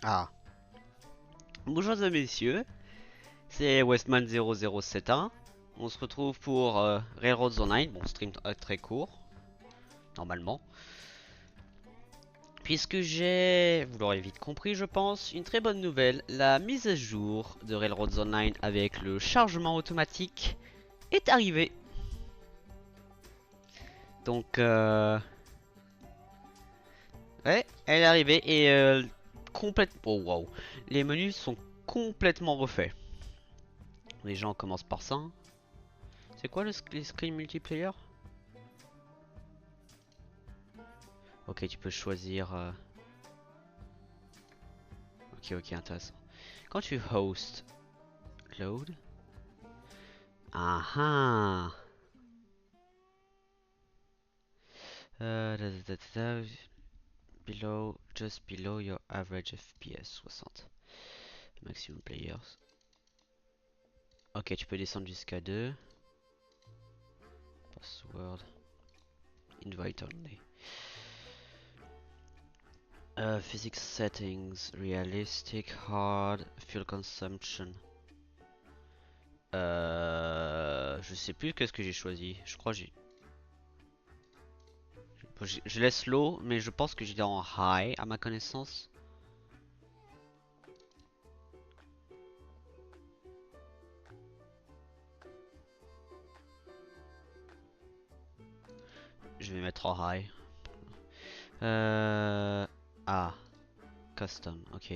Ah, bonjour à messieurs, c'est Westman0071. On se retrouve pour Railroads Online, bon stream très court, normalement. Puisque j'ai, vous l'aurez vite compris je pense, une très bonne nouvelle. La mise à jour de Railroads Online avec le chargement automatique est arrivée. Donc, ouais, elle est arrivée et complètement... Oh wow, les menus sont complètement refaits. Les gens commencent par ça. C'est quoi le screen multiplayer? Ok, tu peux choisir... Ok, ok, intéressant. Quand tu host, load. Ah ah. Below, just below your average FPS, 60. Maximum players. Ok, tu peux descendre jusqu'à 2. Password. Invite only. Physics settings, realistic, hard, fuel consumption. Je sais plus qu'est-ce que j'ai choisi. Je crois que je laisse low, mais je pense que j'étais en high à ma connaissance. Je vais mettre en high. Ah, custom, ok.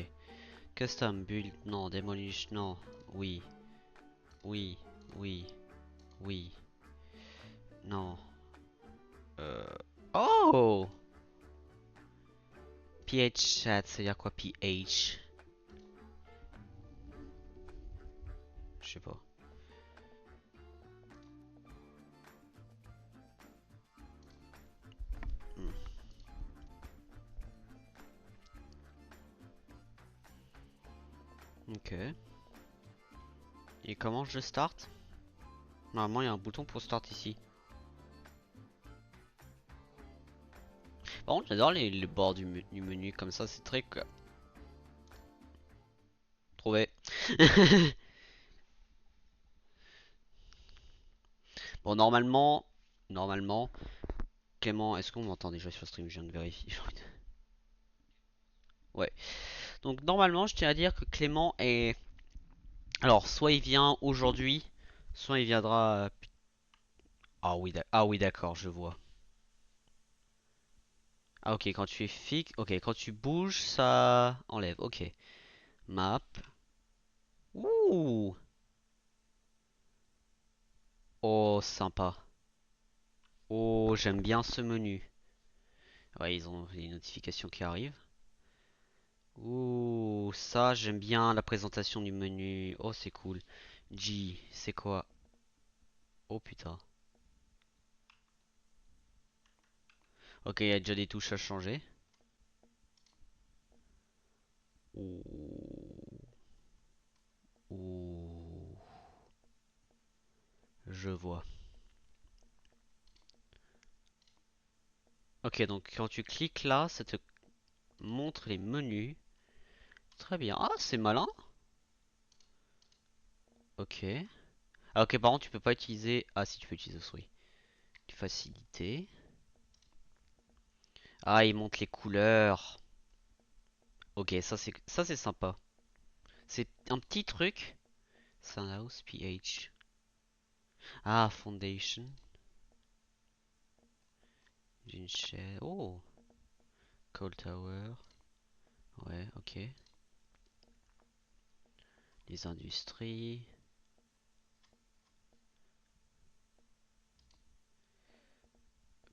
Custom build, non. Demolish, non. Oui, oui, oui, oui. Non. Oh! PH chat, c'est-à-dire quoi PH? Je sais pas. Hmm. Ok. Et comment je start? Normalement, il y a un bouton pour start ici. Par contre, j'adore les bords du menu comme ça, c'est très... Trouvé. Bon, normalement, Clément, est-ce qu'on m'entend déjà sur le stream? Je viens de vérifier. Ouais. Donc, normalement, je tiens à dire que Clément est... Alors, soit il vient aujourd'hui, soit il viendra... Ah oui, d'accord, je vois. Ah ok, quand tu es fixe... Ok, quand tu bouges, ça enlève. Ok. Map. Ouh. Oh, sympa. Oh, j'aime bien ce menu. Ouais, ils ont les notifications qui arrivent. Ouh, ça, j'aime bien la présentation du menu. Oh, c'est cool. G, c'est quoi? Oh putain. Ok, il y a déjà des touches à changer. Ouh. Ouh. Je vois. Ok, donc quand tu cliques là, ça te montre les menus. Très bien. Ah, c'est malin. Ok. Ah, ok, par contre, tu peux pas utiliser. Ah, si, tu peux utiliser souris. Facilité. Ah, il montre les couleurs. Ok, ça c'est sympa. C'est un petit truc. Sunhouse PH. Ah, Foundation. Ginshell. Oh, Cold Tower. Ouais, ok. Les industries.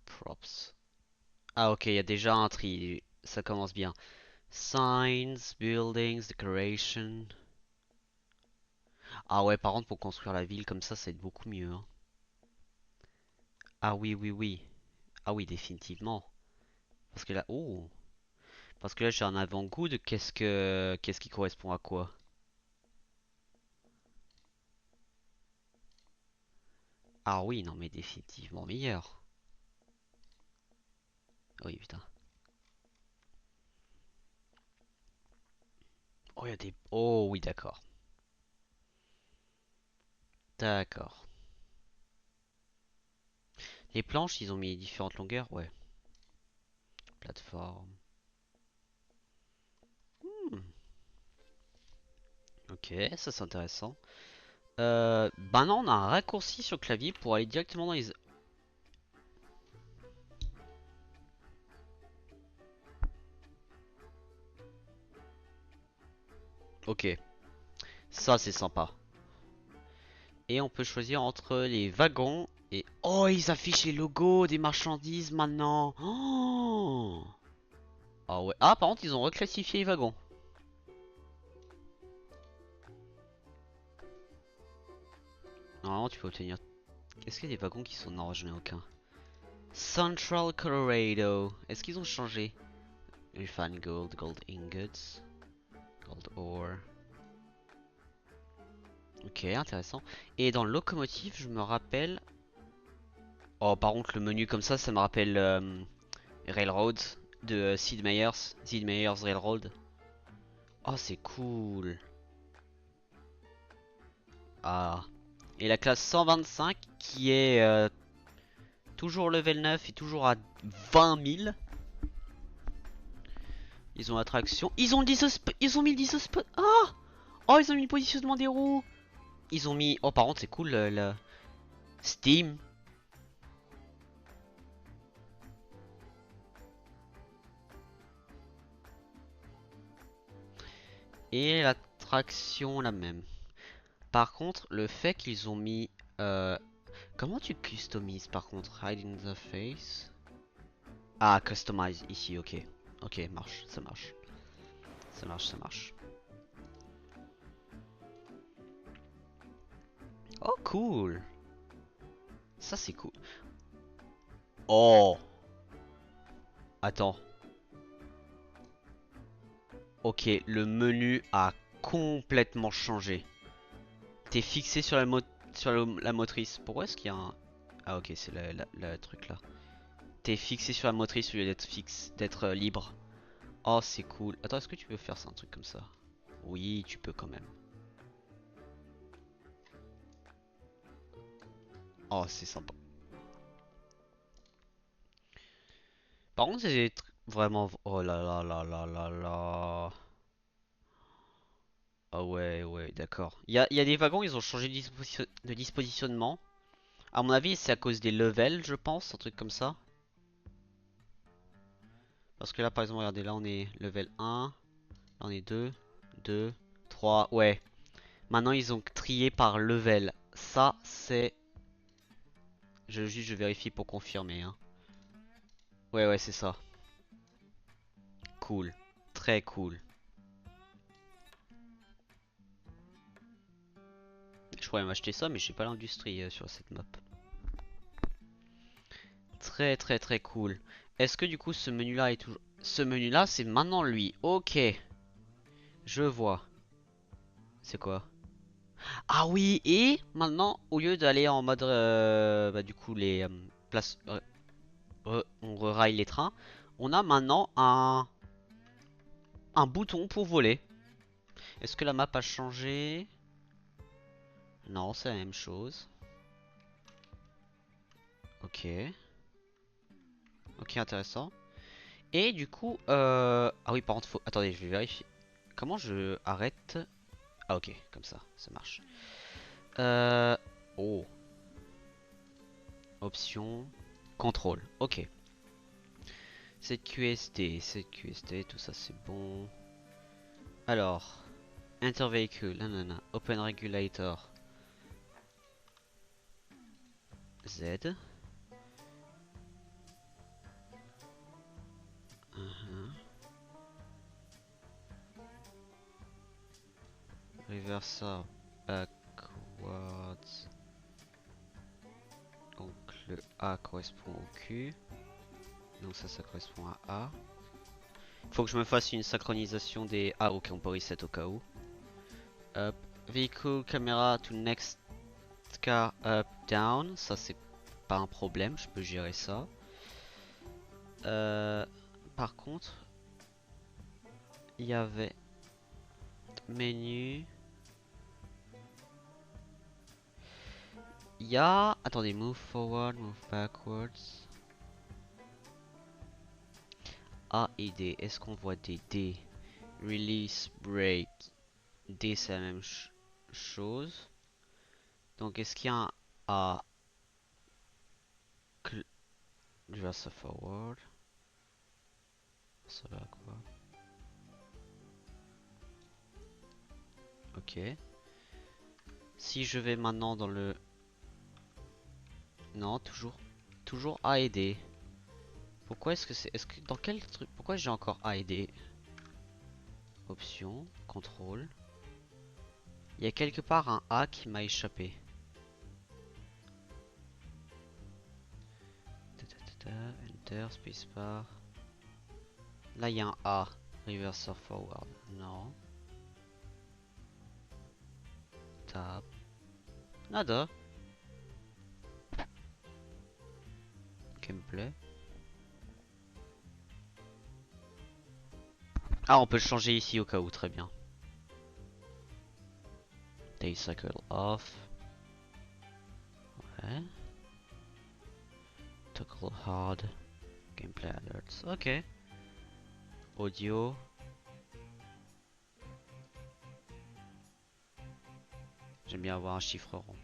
Props. Ah, ok, il y a déjà un tri. Ça commence bien. Signs, buildings, decoration. Ah ouais, par contre, pour construire la ville comme ça va être beaucoup mieux, hein. Ah oui, oui, oui. Ah oui, définitivement. Parce que là, oh, parce que là j'ai un avant-goût de qu'est-ce qui correspond à quoi. Ah oui, non mais définitivement meilleur. Oui, putain. Oh, il y a des... Oh oui, d'accord. D'accord. Les planches, ils ont mis différentes longueurs, ouais. Plateforme. Hmm. Ok, ça c'est intéressant. Maintenant, on a un raccourci sur le clavier pour aller directement dans les... Ok, ça c'est sympa. Et on peut choisir entre les wagons et... Oh, ils affichent les logos des marchandises maintenant. Oh. Ah ouais. Ah, par contre, ils ont reclassifié les wagons. Normalement, tu peux obtenir... Est-ce qu'il y a des wagons qui sont... Non, je n'ai aucun. Central Colorado. Est-ce qu'ils ont changé? Refined gold, gold ingots, gold ore. Ok, intéressant. Et dans le locomotive, je me rappelle... Oh, par contre, le menu comme ça me rappelle Railroad de Sid Meier's. Sid Meier's Railroad. Oh, c'est cool. Ah. Et la classe 125 qui est toujours level 9 et toujours à 20 000. Ils ont l'attraction. Ils ont ils ont mis le spot. Ah. Oh, ils ont mis le positionnement des roues. Ils ont mis... Oh, par contre, c'est cool le Steam. Et l'attraction la même. Par contre, le fait qu'ils ont mis... comment tu customises par contre? Hide in the face. Ah, customize ici, ok. Ok, marche, ça marche. Ça marche, ça marche. Oh, cool. Ça, c'est cool. Oh. Attends. Ok, le menu a complètement changé. T'es fixé sur la motrice. Pourquoi est-ce qu'il y a un... Ah ok, c'est la truc là. T'es fixé sur la motrice au lieu d'être fixe, d'être libre. Oh, c'est cool. Attends, est-ce que tu peux faire ça, un truc comme ça? Oui, tu peux quand même. Oh, c'est sympa. Par contre, c'est vraiment... Oh là là là là là là. Ah ouais, ouais, d'accord. Il y a des wagons, ils ont changé de dispositionnement. À mon avis, c'est à cause des levels, je pense, un truc comme ça. Parce que là, par exemple, regardez, là, on est level 1. Là, on est 2, 2, 3. Ouais. Maintenant, ils ont trié par level. Ça, c'est... je vérifie pour confirmer, hein. Ouais, ouais, c'est ça. Cool. Très cool. Je pourrais m'acheter ça, mais j'ai pas l'industrie sur cette map. Très très très cool. Est-ce que du coup ce menu là est toujours... Ce menu là c'est maintenant lui. Ok. Je vois. C'est quoi? Ah oui, et maintenant au lieu d'aller en mode... bah du coup les places... on raille les trains. On a maintenant un bouton pour voler. Est-ce que la map a changé? Non, c'est la même chose. Ok. Ok, intéressant. Et du coup... Ah oui, par contre, faut... Attendez, je vais vérifier. Comment je arrête? Ah ok, comme ça marche. Euh... Oh, option, contrôle, ok. ZQSD, tout ça c'est bon. Alors, Enter Vehicle, nanana, Open Regulator, Z. Reverser, backwards. Donc le A correspond au Q. Donc ça correspond à A. Faut que je me fasse une synchronisation des... Ah ok, on peut reset au cas où. Up. Vehicle camera to next car up down. Ça c'est pas un problème, je peux gérer ça. Par contre, il y avait... Menu. Il y a... Attendez, move forward, move backwards. A et D. Est-ce qu'on voit des D? Release, break. D c'est la même chose. Donc est-ce qu'il y a un A? Reverse forward. Ça va quoi? Ok. Si je vais maintenant dans le... Non, toujours A et D. Pourquoi est-ce que c'est... Est-ce que dans quel truc... Pourquoi j'ai encore A et D? Option, contrôle. Il y a quelque part un A qui m'a échappé. Enter, spacebar. Là il y a un A. Reverse forward. Non. Tab. Nada. Gameplay. Ah, on peut le changer ici au cas où, très bien. Day cycle off. Ouais. Toggle hard. Gameplay alerts. Ok. Audio. J'aime bien avoir un chiffre rond.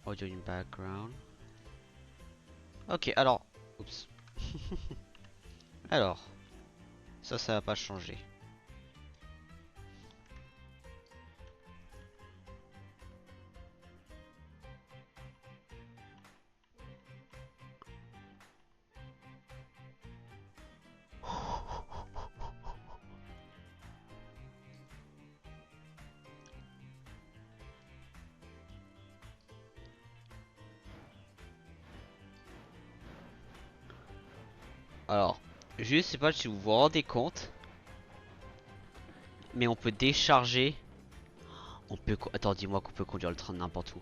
Audio in background. Ok, alors. Oups. Alors. Ça va pas changer. Alors, je sais pas si vous vous rendez compte, mais on peut décharger. On peut. Attends, dis-moi qu'on peut conduire le train de n'importe où.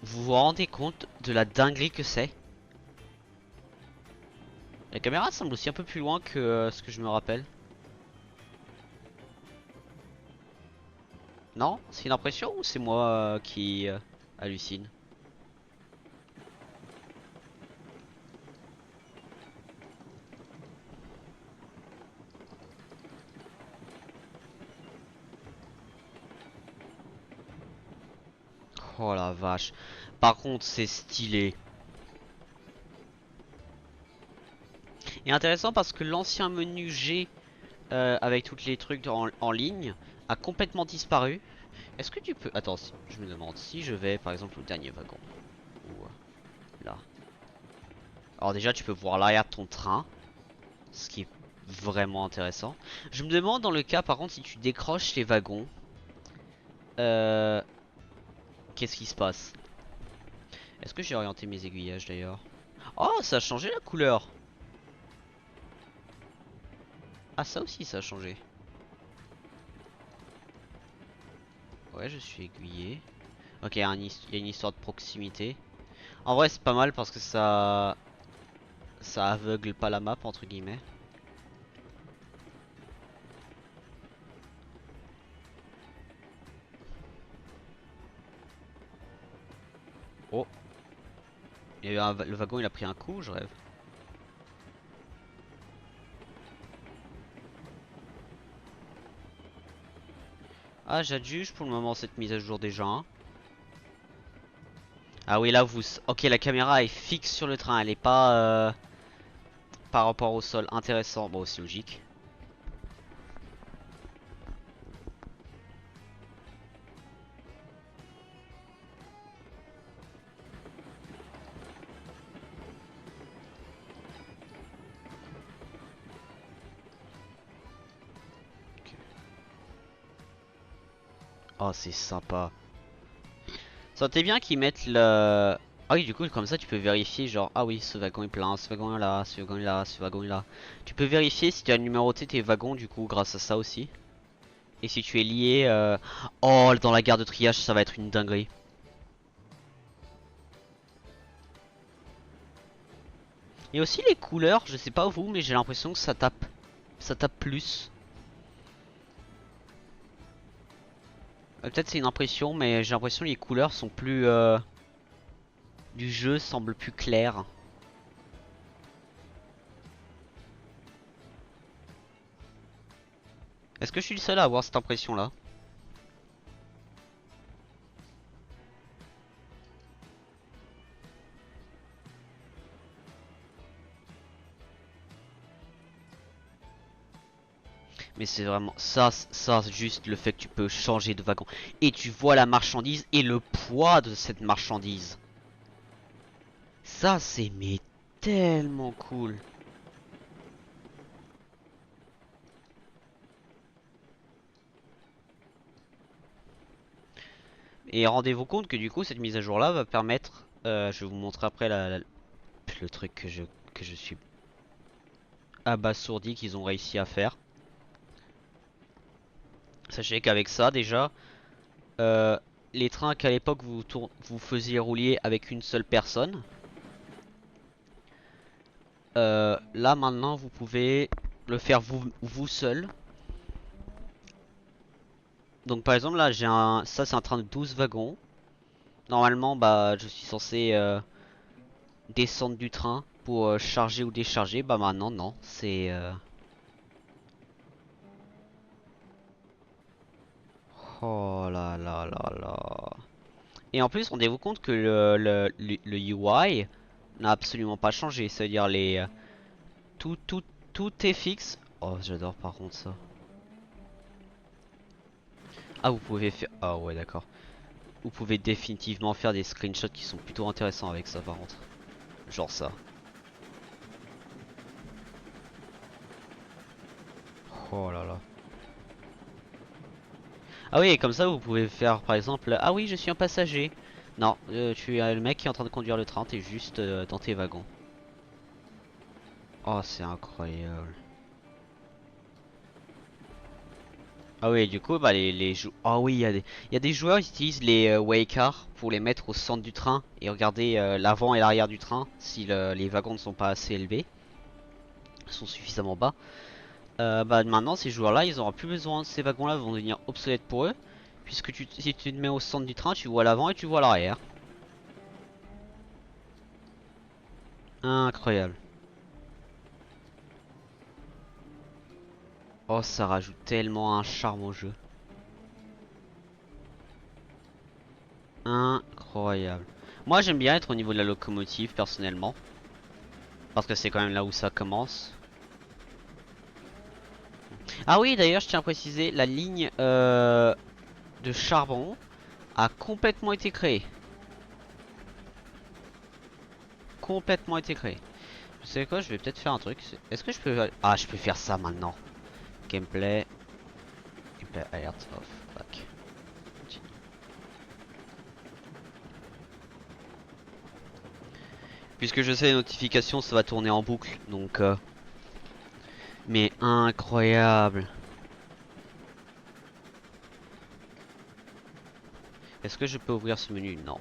Vous vous rendez compte de la dinguerie que c'est? La caméra semble aussi un peu plus loin que ce que je me rappelle. Non? C'est une impression ou c'est moi qui hallucine? Oh la vache. Par contre, c'est stylé. Et intéressant parce que l'ancien menu G avec tous les trucs en ligne a complètement disparu. Est-ce que tu peux... Attends, je me demande si je vais par exemple au dernier wagon. Ou là. Alors déjà tu peux voir l'arrière de ton train. Ce qui est vraiment intéressant. Je me demande dans le cas par contre si tu décroches les wagons. Qu'est-ce qui se passe? Est-ce que j'ai orienté mes aiguillages d'ailleurs? Oh, ça a changé la couleur. Ah, ça aussi ça a changé. Ouais, je suis aiguillé. Ok, il y a une histoire de proximité. En vrai, c'est pas mal parce que ça aveugle pas la map entre guillemets. Oh, il y a eu le wagon il a pris un coup, je rêve. Ah, j'adjuge pour le moment cette mise à jour déjà. Hein. Ah oui, là vous... Ok, la caméra est fixe sur le train, elle est pas par rapport au sol. Intéressant, bon c'est logique. Oh, c'est sympa. Sentez bien qu'ils mettent le... Ah oui, du coup, comme ça, tu peux vérifier, genre, ah oui, ce wagon est plein, ce wagon est là, ce wagon est là, ce wagon est là. Tu peux vérifier si tu as numéroté tes wagons, du coup, grâce à ça aussi. Et si tu es lié... Oh, dans la gare de triage, ça va être une dinguerie. Et aussi les couleurs, je sais pas vous, mais j'ai l'impression que ça tape plus. Peut-être c'est une impression, mais j'ai l'impression que les couleurs sont plus du jeu semblent plus claires. Est-ce que je suis le seul à avoir cette impression là? Mais c'est vraiment ça juste le fait que tu peux changer de wagon. Et tu vois la marchandise et le poids de cette marchandise. Ça c'est mais tellement cool. Et rendez-vous compte que du coup cette mise à jour là va permettre, je vais vous montrer après le truc que je suis abasourdi qu'ils ont réussi à faire. Sachez qu'avec ça déjà, euh, les trains qu'à l'époque vous faisiez rouler avec une seule personne, là maintenant vous pouvez le faire vous seul. Donc par exemple là ça c'est un train de 12 wagons. Normalement bah je suis censé descendre du train pour charger ou décharger. Bah maintenant non, c'est oh là là là là. Et en plus rendez-vous compte que le UI n'a absolument pas changé. C'est-à-dire tout, tout, tout est fixe. Oh j'adore par contre ça. Ah vous pouvez faire... Ah ouais d'accord. Vous pouvez définitivement faire des screenshots qui sont plutôt intéressants avec ça par contre. Genre ça. Oh là là. Ah oui, et comme ça vous pouvez faire par exemple, ah oui je suis un passager. Non, tu es le mec qui est en train de conduire le train, t'es juste dans tes wagons. Oh c'est incroyable. Ah oui, du coup bah ah oui, il y a des joueurs qui utilisent les waycars pour les mettre au centre du train et regarder l'avant et l'arrière du train si les wagons ne sont pas assez élevés, sont suffisamment bas. Bah maintenant ces joueurs-là, ils auront plus besoin, ces wagons-là vont devenir obsolètes pour eux, puisque si tu te mets au centre du train, tu vois l'avant et tu vois l'arrière. Incroyable. Oh, ça rajoute tellement un charme au jeu. Incroyable. Moi j'aime bien être au niveau de la locomotive personnellement, parce que c'est quand même là où ça commence. Ah oui, d'ailleurs je tiens à préciser, la ligne de charbon a complètement été créée. Complètement été créée. Vous savez quoi, je vais peut-être faire un truc. Est-ce que je peux... Ah, je peux faire ça maintenant. Gameplay. Gameplay alert off. Back. Continue. Puisque je sais les notifications, ça va tourner en boucle. Donc... Mais incroyable. Est-ce que je peux ouvrir ce menu? Non.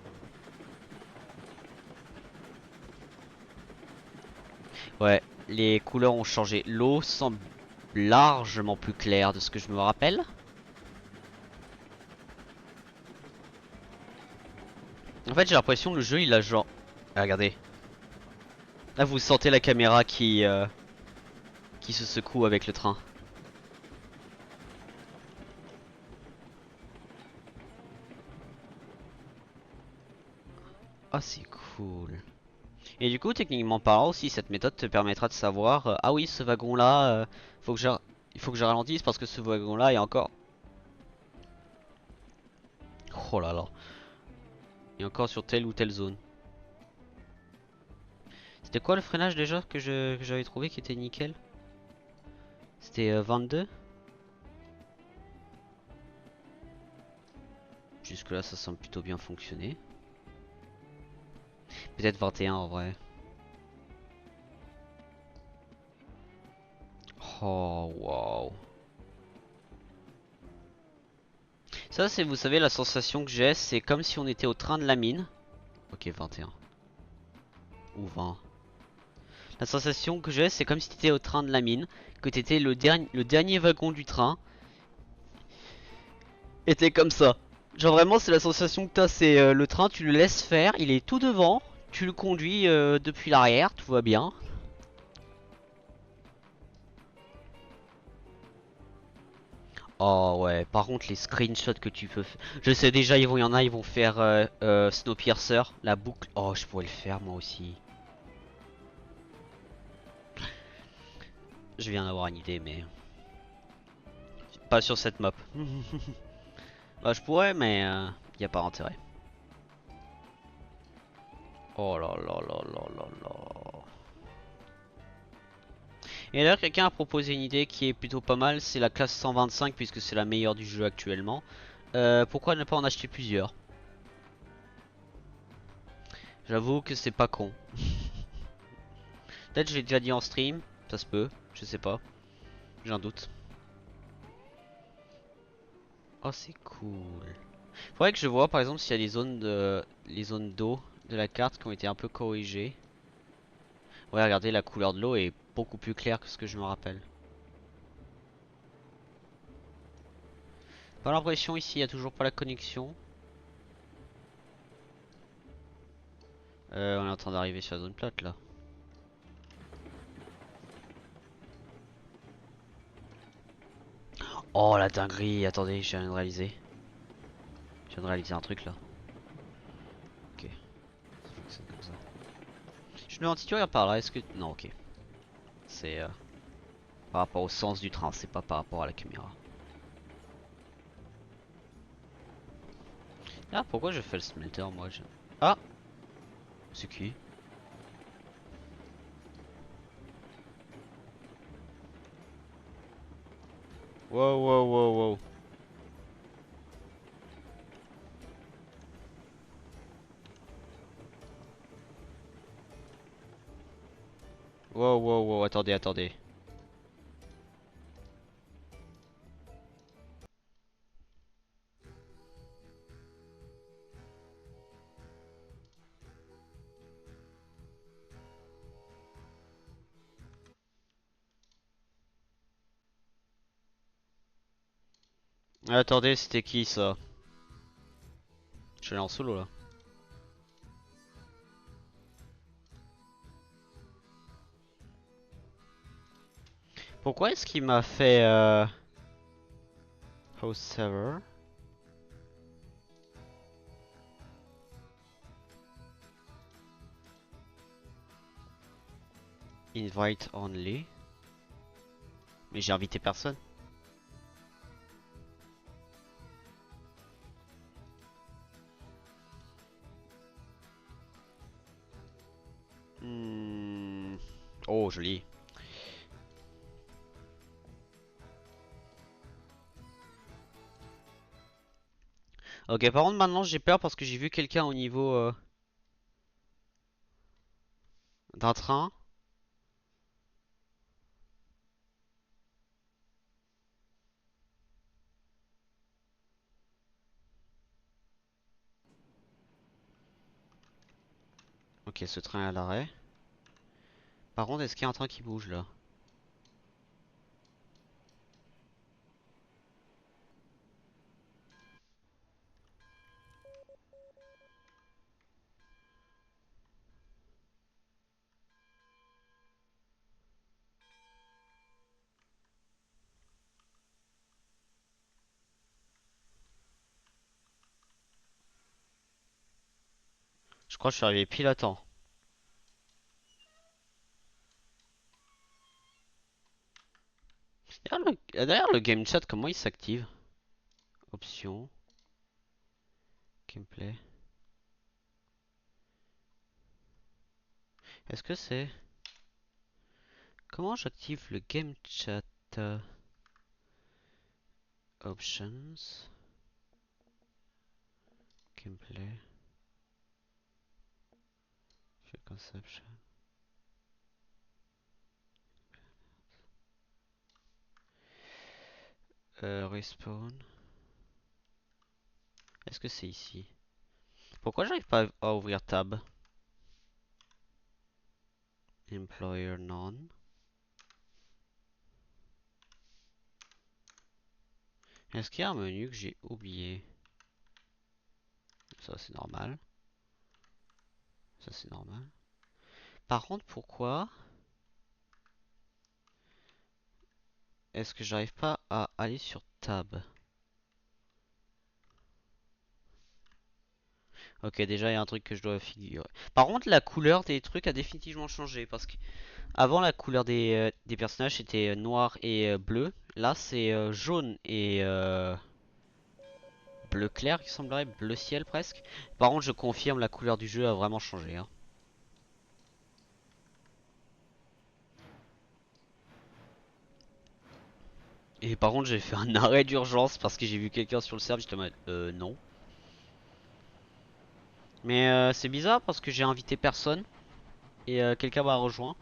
Ouais, les couleurs ont changé. L'eau semble largement plus claire de ce que je me rappelle. En fait, j'ai l'impression que le jeu, il a genre... Ah, regardez. Là, vous sentez la caméra qui se secoue avec le train. Ah, c'est cool. Et du coup, techniquement parlant aussi, cette méthode te permettra de savoir, ah oui, ce wagon-là, faut que il faut que je ralentisse parce que ce wagon-là est encore... Oh là là. Il est encore sur telle ou telle zone. C'était quoi le freinage déjà que j'avais trouvé qui était nickel? C'était 22. Jusque là ça semble plutôt bien fonctionner. Peut-être 21 en vrai. Oh wow. Ça c'est, vous savez, la sensation que j'ai, c'est comme si on était au train de la mine. Ok, 21. Ou 20. La sensation que j'ai, c'est comme si t'étais au train de la mine, que t'étais le dernier wagon du train, et t'es comme ça. Genre vraiment, c'est la sensation que t'as, c'est le train, tu le laisses faire, il est tout devant, tu le conduis depuis l'arrière, tout va bien. Oh ouais, par contre les screenshots que tu peux faire, je sais déjà, y en a, ils vont faire Snowpiercer, la boucle. Oh, je pourrais le faire moi aussi. Je viens d'avoir une idée, mais pas sur cette map. Bah je pourrais, mais y a pas intérêt. Oh là là là là là là. Et là, quelqu'un a proposé une idée qui est plutôt pas mal, c'est la classe 125 puisque c'est la meilleure du jeu actuellement. Pourquoi ne pas en acheter plusieurs? J'avoue que c'est pas con. Peut-être je l'ai déjà dit en stream, ça se peut, je sais pas, j'ai un doute. Oh c'est cool. Faudrait que je vois par exemple s'il y a les zones d'eau de la carte qui ont été un peu corrigées. Ouais, regardez, la couleur de l'eau est beaucoup plus claire que ce que je me rappelle. Pas l'impression ici, il y a toujours pas la connexion. On est en train d'arriver sur la zone plate là. Oh la dinguerie, attendez, je viens de réaliser. Je viens de réaliser un truc là. Ok, ça fonctionne comme ça. Je me demande si tu regardes par là, est-ce que... Non, ok. C'est par rapport au sens du train, c'est pas par rapport à la caméra. Ah, pourquoi je fais le smelter moi Ah, c'est qui? Wow, wow, wow, wow. Wow, wow, wow, attendez, attendez. Attendez, c'était qui ça? Je suis allé en solo là. Pourquoi est-ce qu'il m'a fait host server? Invite only. Mais j'ai invité personne. Hmm. Oh, joli. Ok, par contre, maintenant j'ai peur parce que j'ai vu quelqu'un au niveau d'un train. Ok, ce train est à l'arrêt. Par contre, est-ce qu'il y a un train qui bouge là? Je crois que je suis arrivé pile à temps. D'ailleurs, le game chat, comment il s'active? Options, gameplay. Est-ce que c'est... Comment j'active le game chat? Options, gameplay, conception. Respawn. Est-ce que c'est ici? Pourquoi j'arrive pas à ouvrir tab? Employer none. Est-ce qu'il y a un menu que j'ai oublié? Ça c'est normal. Ça c'est normal. Par contre, pourquoi est-ce que j'arrive pas à aller sur Tab? Ok, déjà il y a un truc que je dois figurer. Par contre, la couleur des trucs a définitivement changé parce que avant la couleur des personnages c'était noir et bleu. Là c'est jaune et bleu clair qui semblerait, bleu ciel presque. Par contre, je confirme, la couleur du jeu a vraiment changé, hein. Et par contre, j'ai fait un arrêt d'urgence parce que j'ai vu quelqu'un sur le serveur, j'étais en mode non. Mais c'est bizarre parce que j'ai invité personne et quelqu'un m'a rejoint.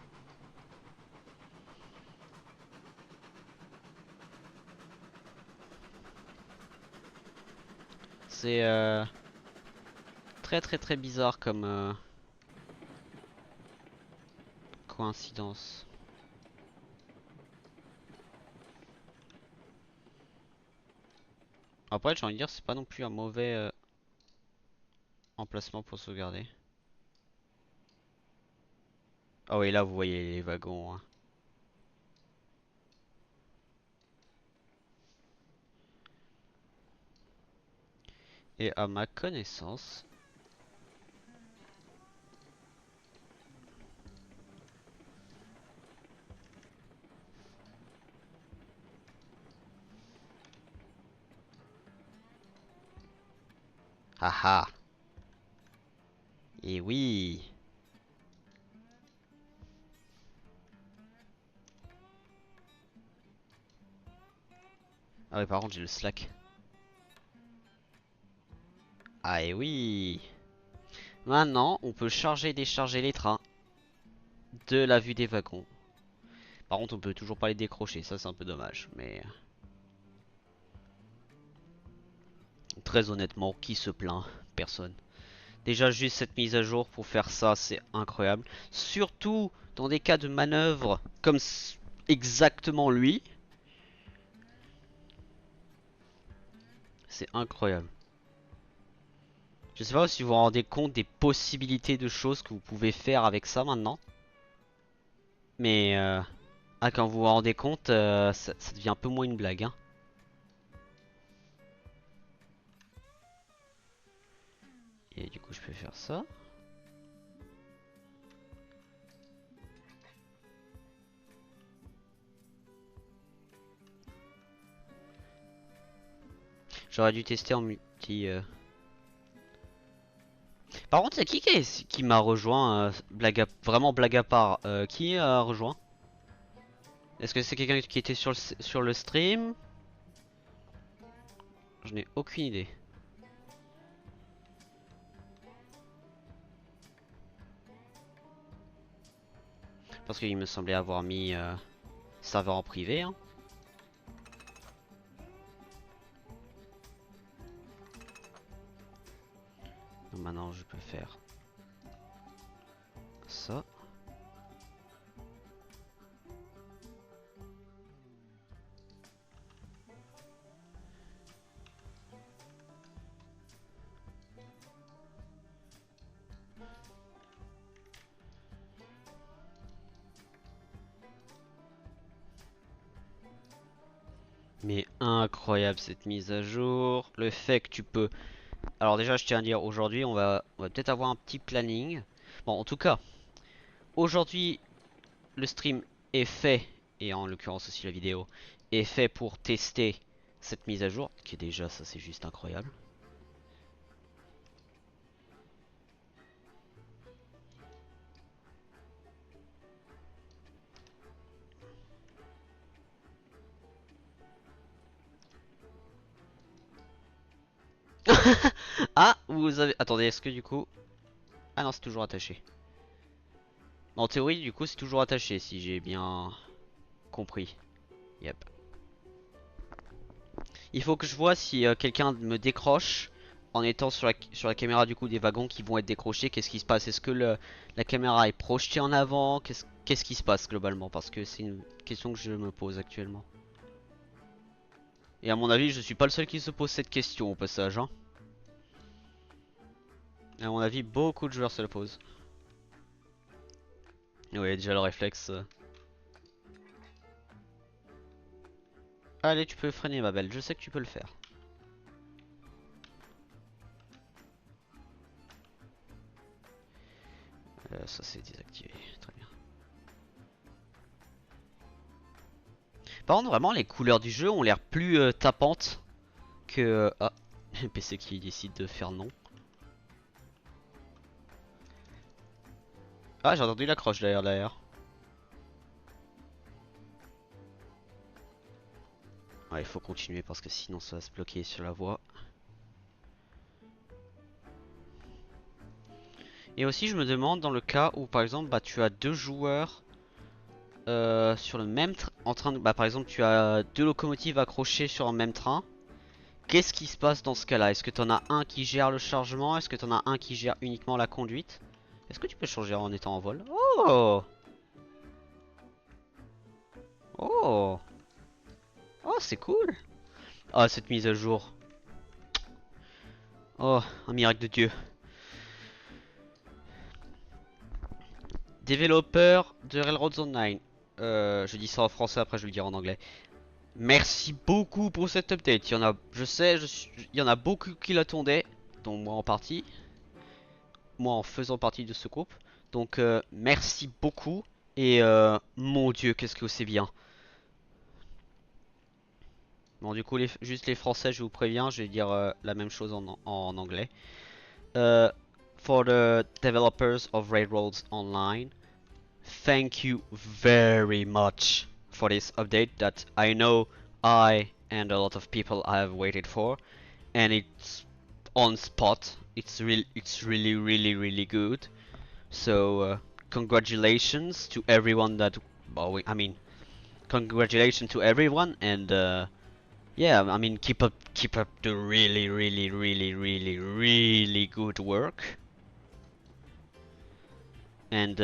C'est très très très bizarre comme coïncidence. Après, j'ai envie de dire, c'est pas non plus un mauvais emplacement pour sauvegarder. Ah oui, là vous voyez les wagons, hein. Et à ma connaissance, haha, et oui. Ah oui, par contre, j'ai le slack. Ah et oui. Maintenant, on peut charger et décharger les trains de la vue des wagons. Par contre, on peut toujours pas les décrocher, ça c'est un peu dommage. Mais très honnêtement, qui se plaint? Personne. Déjà, juste cette mise à jour pour faire ça, c'est incroyable. Surtout dans des cas de manœuvre comme exactement lui. C'est incroyable. Je sais pas si vous vous rendez compte des possibilités de choses que vous pouvez faire avec ça maintenant. Mais quand vous vous rendez compte, ça devient un peu moins une blague, hein. Et du coup, je peux faire ça. J'aurais dû tester en multi. Par contre, c'est qui m'a rejoint vraiment blague à part. Qui a rejoint? Est-ce que c'est quelqu'un qui était sur le stream? Je n'ai aucune idée. Parce qu'il me semblait avoir mis serveur en privé, hein. Donc maintenant, je peux faire ça. Mais incroyable cette mise à jour. Le fait que tu peux... Alors déjà, je tiens à dire, aujourd'hui, on va peut-être avoir un petit planning. Bon, en tout cas, aujourd'hui, le stream est fait, et en l'occurrence aussi la vidéo, est fait pour tester cette mise à jour, qui est déjà, ça c'est juste incroyable. Ah, vous avez... Attendez, est-ce que du coup... Ah non, c'est toujours attaché. En théorie, du coup, c'est toujours attaché, si j'ai bien compris. Yep. Il faut que je vois si quelqu'un me décroche en étant sur la caméra du coup des wagons qui vont être décrochés. Qu'est-ce qui se passe? Est-ce que la caméra est projetée en avant? qu'est-ce qui se passe globalement, parce que c'est une question que je me pose actuellement. Et à mon avis, je suis pas le seul qui se pose cette question au passage. Hein. Et à mon avis, beaucoup de joueurs se la posent. Ouais, déjà le réflexe. Allez, tu peux freiner ma belle, je sais que tu peux le faire. Ça c'est désactivé, très bien. Par contre, vraiment, les couleurs du jeu ont l'air plus tapantes que... Ah, PC qui décide de faire non. Ah, j'ai entendu l'accroche derrière. Ouais, il faut continuer parce que sinon ça va se bloquer sur la voie. Et aussi, je me demande dans le cas où, par exemple, bah, tu as deux joueurs sur le même train, en train de... Bah, par exemple, tu as deux locomotives accrochées sur un même train. Qu'est-ce qui se passe dans ce cas-là? Est-ce que tu en as un qui gère le chargement? Est-ce que tu en as un qui gère uniquement la conduite? Est-ce que tu peux changer en étant en vol? Oh! Oh! Oh, c'est cool! Ah, cette mise à jour. Oh, un miracle de Dieu. Développeur de Railroads Online. Je dis ça en français, après je vais le dire en anglais. Merci beaucoup pour cette update. Il y en a, je sais, il y en a beaucoup qui l'attendaient, dont moi en partie. Moi en faisant partie de ce groupe. Donc merci beaucoup. Et mon Dieu, qu'est-ce que c'est bien. Bon, du coup, juste les Français, je vous préviens, je vais dire la même chose en anglais. Uh, for the developers of Railroads Online, thank you very much for this update that I know I and a lot of people have waited for, and it's on spot. It's really good. So congratulations to everyone that, well, I mean, congratulations to everyone, and yeah, I mean, keep up the really good work. And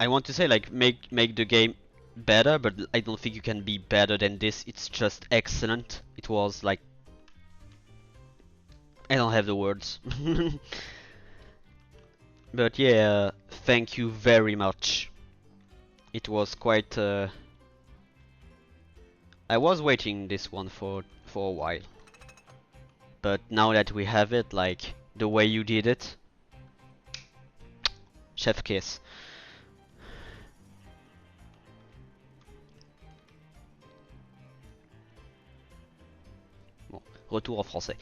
I want to say, like, make the game better, but I don't think you can be better than this. It's just excellent. It was like, I don't have the words. But yeah, thank you very much. It was quite. I was waiting this one for a while, but now that we have it, like the way you did it, chef kiss. Bon, retour en français.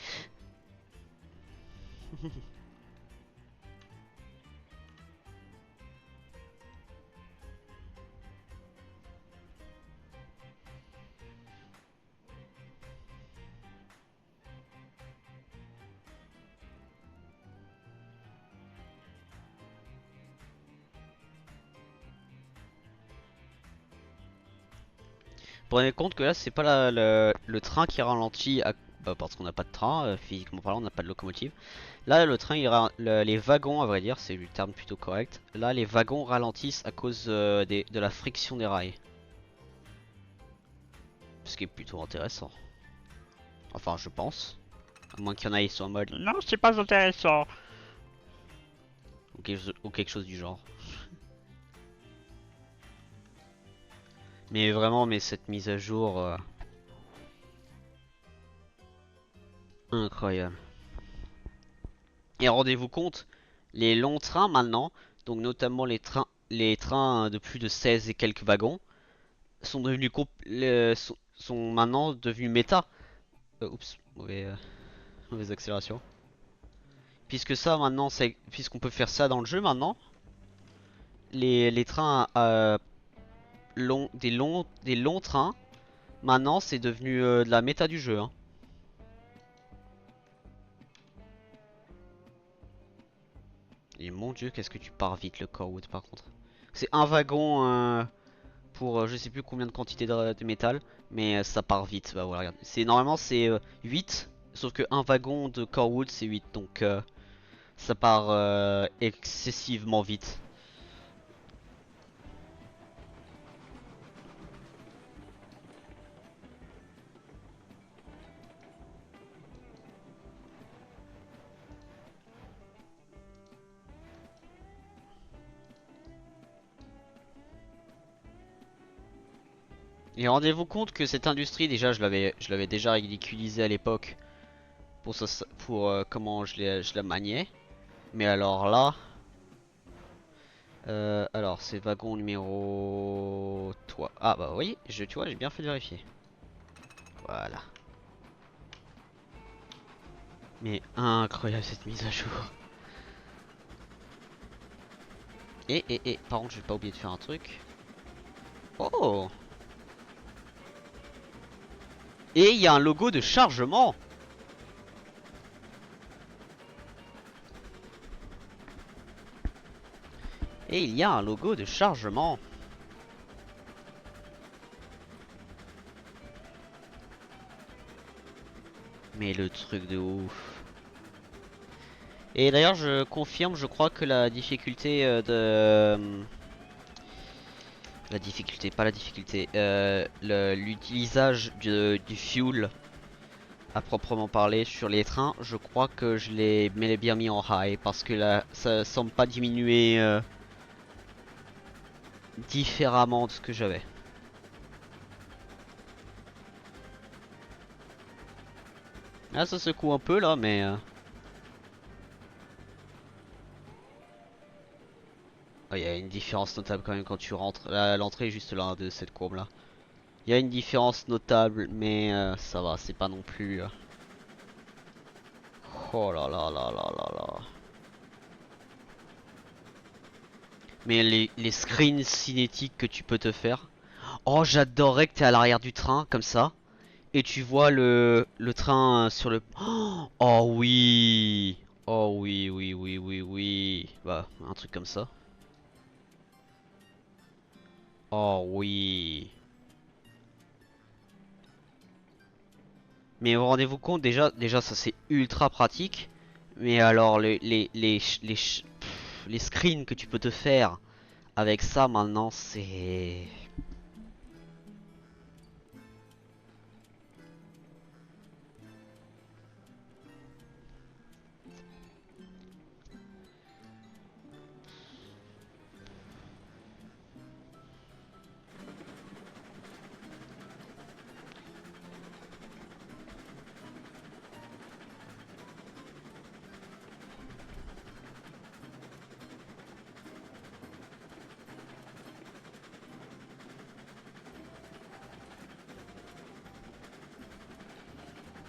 Prenez compte que là c'est pas le train qui ralentit bah, parce qu'on n'a pas de train, physiquement parlant on n'a pas de locomotive. Là le train les wagons à vrai dire, c'est le terme plutôt correct. Là les wagons ralentissent à cause de la friction des rails. Ce qui est plutôt intéressant. Enfin je pense. À moins qu'il y en ait qui soient en mode non c'est pas intéressant. Ou quelque chose du genre. Mais vraiment, mais cette mise à jour... incroyable. Et rendez-vous compte, les longs trains maintenant, donc notamment les trains de plus de 16 et quelques wagons, sont devenus sont maintenant devenus méta. Oups, mauvaise accélération. Puisque ça maintenant, puisqu'on peut faire ça dans le jeu maintenant, les trains des longs trains, maintenant c'est devenu de la méta du jeu. Hein. Et mon dieu, qu'est-ce que tu pars vite le Corwood par contre. C'est un wagon pour je sais plus combien de quantité de métal, mais ça part vite. Bah voilà, regarde. Normalement c'est 8, sauf que un wagon de Corwood c'est 8, donc ça part excessivement vite. Et rendez-vous compte que cette industrie, déjà, je l'avais déjà ridiculisée à l'époque pour, comment je la maniais. Mais alors là, alors c'est wagon numéro 3. Ah bah oui, tu vois, j'ai bien fait de vérifier. Voilà. Mais incroyable cette mise à jour. Et, par contre, je vais pas oublier de faire un truc. Oh! Et il y a un logo de chargement! Et il y a un logo de chargement! Mais le truc de ouf. Et d'ailleurs, je confirme, je crois que la difficulté la difficulté, pas la difficulté, l'utilisage du fuel à proprement parler sur les trains, je crois que je l'ai bien mis en high parce que là, ça semble pas diminuer différemment de ce que j'avais. Ah, ça secoue un peu là, mais oh, il y a une différence notable quand même quand tu rentres. L'entrée est juste là de cette courbe là. Il y a une différence notable, mais ça va, c'est pas non plus. Oh là là là là là là. Mais les screens cinétiques que tu peux te faire. Oh, j'adorerais que t'es à l'arrière du train, comme ça. Et tu vois le train sur le... Oh oui. Oh oui, oui, oui, oui, oui. Bah, un truc comme ça. Oh oui. Mais rendez-vous compte, déjà ça c'est ultra pratique. Mais alors, les screens que tu peux te faire avec ça maintenant, c'est...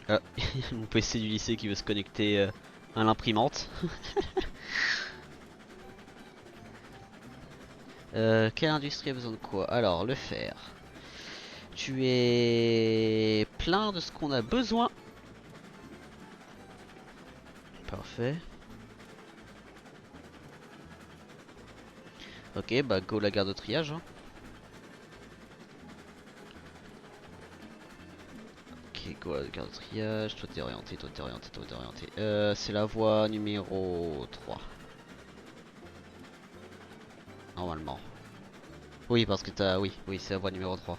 Ah, mon PC du lycée qui veut se connecter à l'imprimante. Quelle industrie a besoin de quoi? Alors, le fer. Tu es plein de ce qu'on a besoin. Parfait. Ok, bah go la gare de triage. Hein. Ok, go la gare de triage. Toi t'es orienté, toi t'es orienté, toi t'es orienté. C'est la voie numéro 3. Normalement. Oui, parce que t'as... Oui, oui, c'est la voie numéro 3.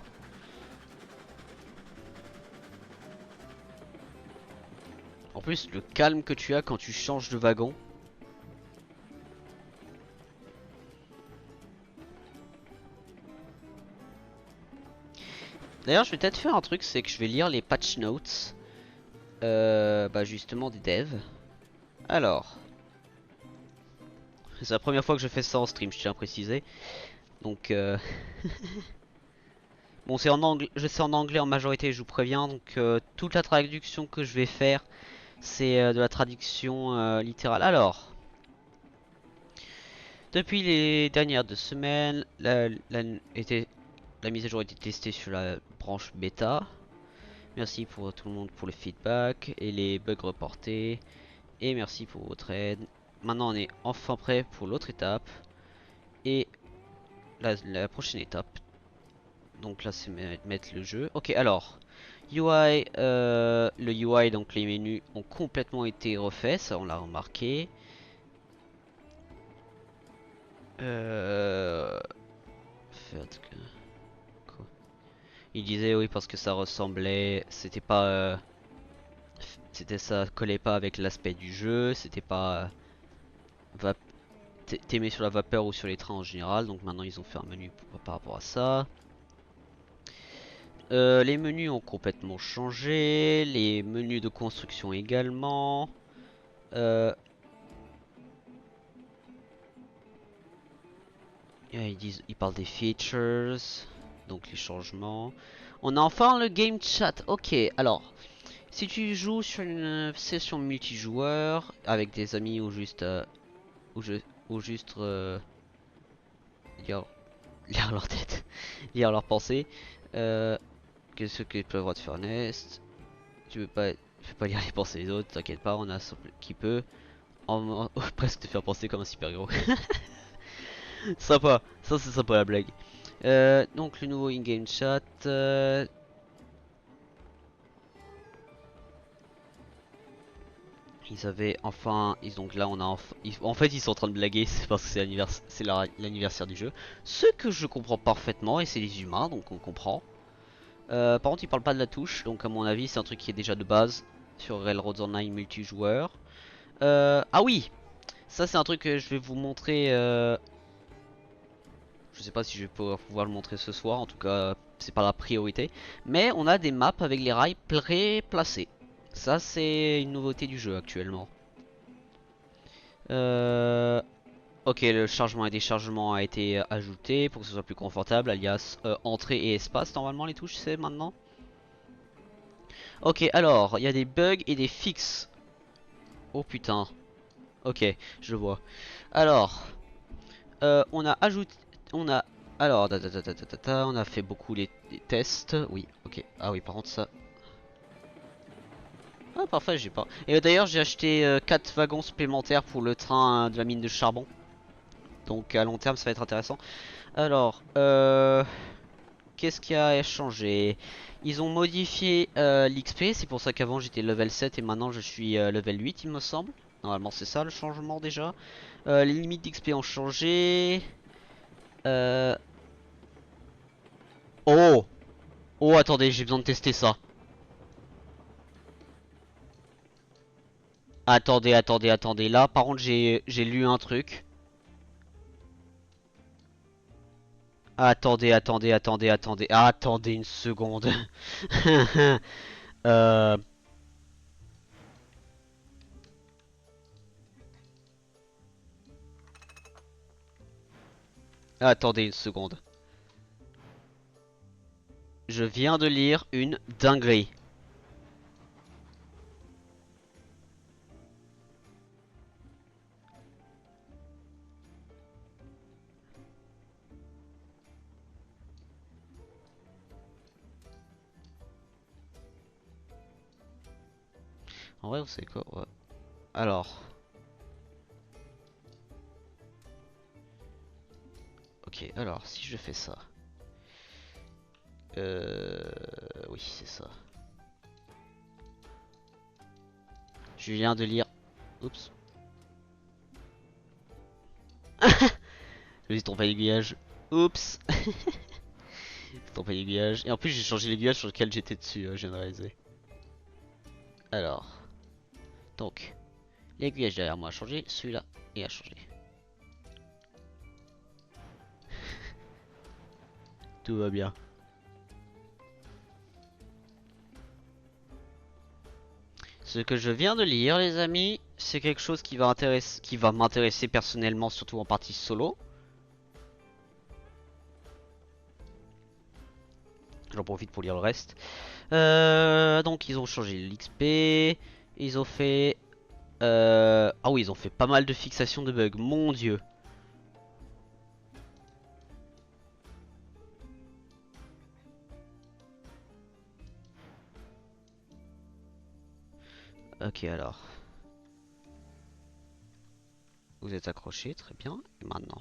En plus, le calme que tu as quand tu changes de wagon. D'ailleurs, je vais peut-être faire un truc, c'est que je vais lire les patch notes. Bah justement des devs. Alors, c'est la première fois que je fais ça en stream, je tiens à préciser. Donc, bon, c'est en anglais, je sais en anglais en majorité, je vous préviens. Donc, toute la traduction que je vais faire, c'est de la traduction littérale. Alors, depuis les dernières 2 semaines, la mise à jour a été testée sur la branche bêta. Merci pour tout le monde pour le feedback et les bugs reportés. Et merci pour votre aide. Maintenant, on est enfin prêt pour l'autre étape. Et la prochaine étape. Donc là, c'est mettre le jeu. Ok, alors. UI, le UI, donc les menus ont complètement été refaits. Ça, on l'a remarqué. Euh... Quoi? Il disait oui parce que ça ressemblait. C'était pas. Ça collait pas avec l'aspect du jeu. C'était pas. T'aimais sur la vapeur ou sur les trains en général. Donc maintenant, ils ont fait un menu par rapport à ça. Les menus ont complètement changé, les menus de construction également. Ils parlent des features, donc les changements. On a enfin le game chat. Ok, alors, si tu joues sur une session multijoueur avec des amis ou juste, ou, ou juste lire, lire leur tête, lire leurs pensées, que ce qu'ils peuvent te faire nest. Tu peux pas lire les pensées des autres, t'inquiète pas, on a qui peut presque te faire penser comme un super héros. Sympa, ça c'est sympa la blague. Donc le nouveau in-game chat. Ils avaient enfin, donc là on a en fait ils sont en train de blaguer, c'est parce que c'est l'anniversaire du jeu. Ce que je comprends parfaitement et c'est les humains donc on comprend. Par contre ils parlent pas de la touche donc à mon avis c'est un truc qui est déjà de base sur Railroads Online multijoueur. Ah oui, ça c'est un truc que je vais vous montrer. Je sais pas si je vais pouvoir le montrer ce soir, en tout cas c'est pas la priorité. Mais on a des maps avec les rails pré-placés. Ça c'est une nouveauté du jeu actuellement. Ok, le chargement et déchargement a été ajouté pour que ce soit plus confortable, alias entrée et espace normalement les touches c'est maintenant. Ok, alors il y a des bugs et des fixes. Oh putain. Ok, je vois. Alors, on a ajouté, on a, alors, on a fait beaucoup les tests. Oui, ok. Ah oui, par contre ça. Ah parfait, j'ai pas. Et d'ailleurs j'ai acheté 4 wagons supplémentaires pour le train de la mine de charbon. Donc à long terme ça va être intéressant. Alors, qu'est-ce qui a changé? Ils ont modifié l'XP, c'est pour ça qu'avant j'étais level 7 et maintenant je suis level 8 il me semble. Normalement c'est ça le changement déjà. Les limites d'XP ont changé. Euh... Oh! Oh attendez, j'ai besoin de tester ça. Attendez. Là par contre j'ai lu un truc. Attendez une seconde. euh... Attendez une seconde. Je viens de lire une dinguerie. En vrai, vous savez quoi? Ouais. Alors. Ok, alors si je fais ça. Oui, c'est ça. Je viens de lire. Oups. Je vais tromper l'aiguillage. Oups. J'ai trompé l'aiguillage. Et en plus, j'ai changé l'aiguillage sur lequel j'étais dessus, je viens de réaliser. Alors. Donc. L'aiguillage derrière moi a changé. Celui-là, il a changé. Tout va bien. Ce que je viens de lire, les amis, c'est quelque chose qui va m'intéresser personnellement, surtout en partie solo. J'en profite pour lire le reste. Donc ils ont changé l'XP. Ils ont fait... Ah oui, ils ont fait pas mal de fixations de bugs. Mon dieu. Ok, alors. Vous êtes accrochés, très bien. Et maintenant.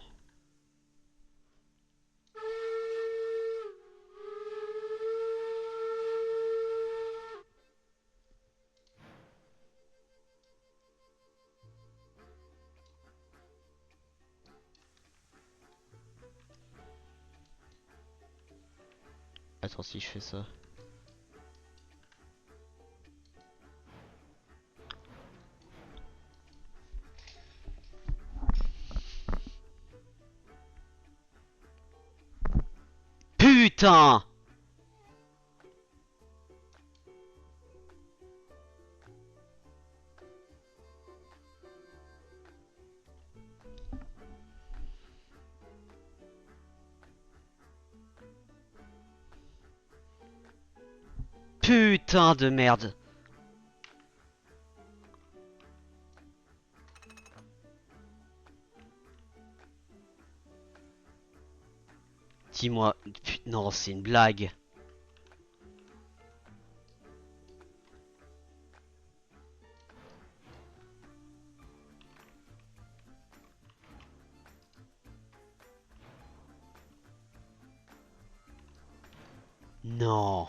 Attends, si je fais ça. Putain! Putain de merde. Dis-moi, non, c'est une blague. Non.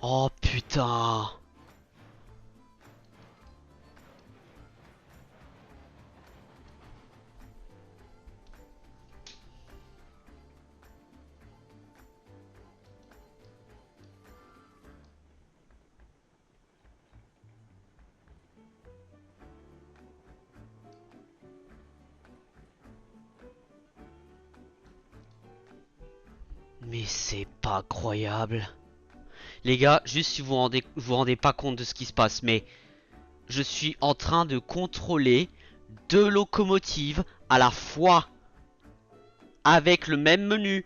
Oh putain. Mais c'est pas croyable. Les gars, juste si vous rendez pas compte de ce qui se passe, mais je suis en train de contrôler deux locomotives à la fois avec le même menu.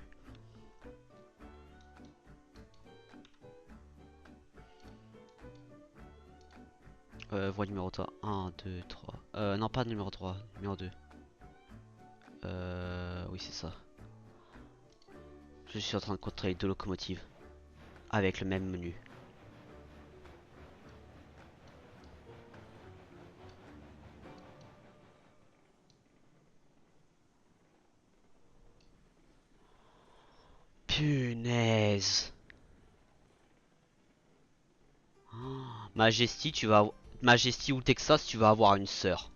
Voie numéro 3. 1, 2, 3. Non, pas numéro 3, numéro 2. Oui, c'est ça. Je suis en train de contrôler deux locomotives avec le même menu. Punaise. Majesty, Majesty ou Texas, tu vas avoir une sœur.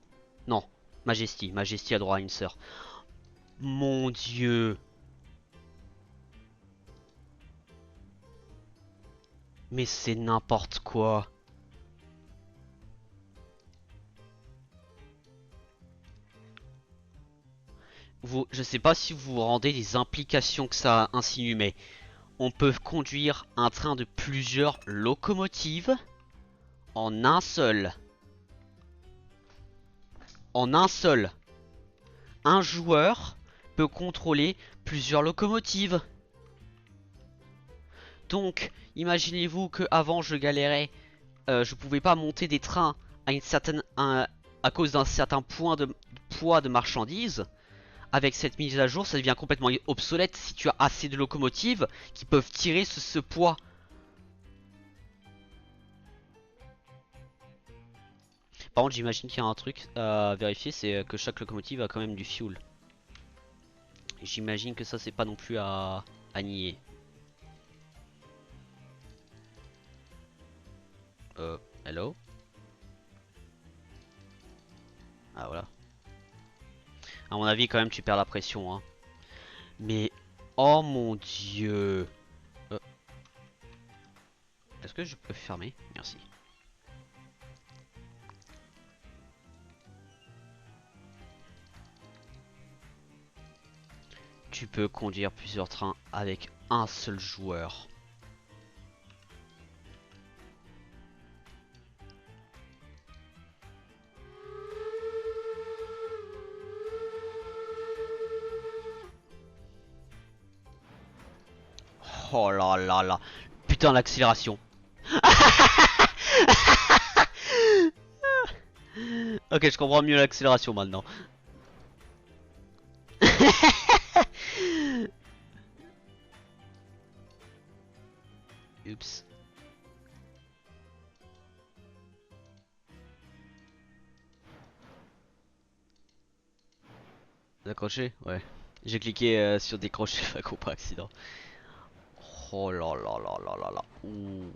Non, Majesty. Majesty a droit à une sœur. Mon Dieu. Mais c'est n'importe quoi. Je sais pas si vous vous rendez les implications que ça insinue, mais on peut conduire un train de plusieurs locomotives en un seul. En un seul. Un joueur peut contrôler plusieurs locomotives. Donc, imaginez-vous que avant je galérais, je pouvais pas monter des trains à à cause d'un certain point de poids de marchandises. Avec cette mise à jour, ça devient complètement obsolète si tu as assez de locomotives qui peuvent tirer ce poids. Par contre, j'imagine qu'il y a un truc à vérifier, c'est que chaque locomotive a quand même du fuel. J'imagine que ça, c'est pas non plus à nier. Hello? Ah, voilà. À mon avis, quand même, tu perds la pression, hein. Mais, oh mon dieu. Est-ce que je peux fermer? Merci. Tu peux conduire plusieurs trains avec un seul joueur. Oh là là là. Putain, l'accélération. Ok, je comprends mieux l'accélération maintenant. Oups. Décrocher? Ouais. J'ai cliqué sur décrocher, fait qu'on pas accident. Oh là là là là là là. Ouh.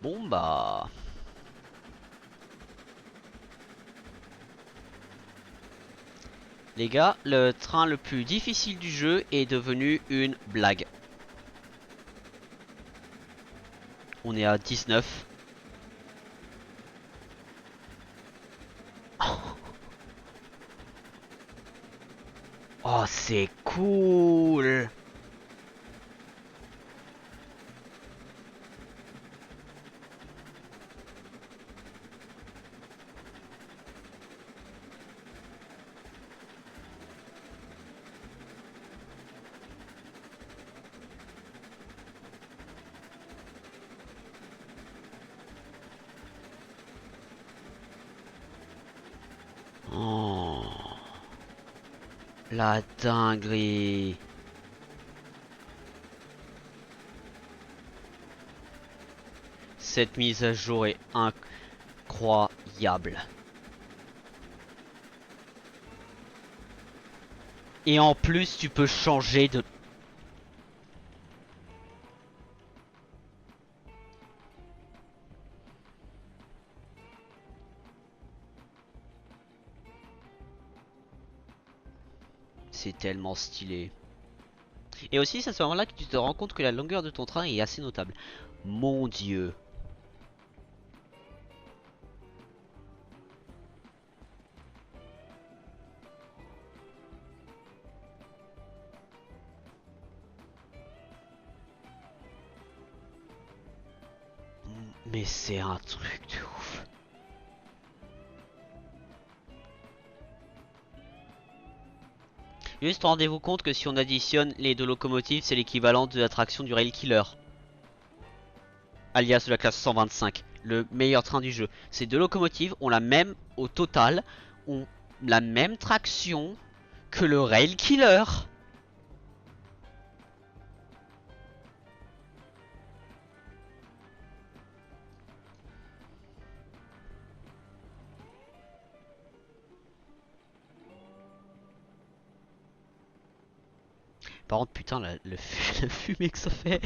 Bon bah. Les gars, le train le plus difficile du jeu est devenu une blague. On est à 19. Oh, c'est cool. La dinguerie. Cette mise à jour est incroyable. Et en plus, tu peux changer de... C'est tellement stylé. Et aussi, c'est à ce moment-là que tu te rends compte que la longueur de ton train est assez notable. Mon Dieu. Mais c'est un truc de ouf. Juste rendez-vous compte que si on additionne les deux locomotives, c'est l'équivalent de l'attraction du Rail Killer, alias de la classe 125, le meilleur train du jeu. Ces deux locomotives ont la même, au total, ont la même traction que le Rail Killer. Par contre, putain, la fumée que ça fait.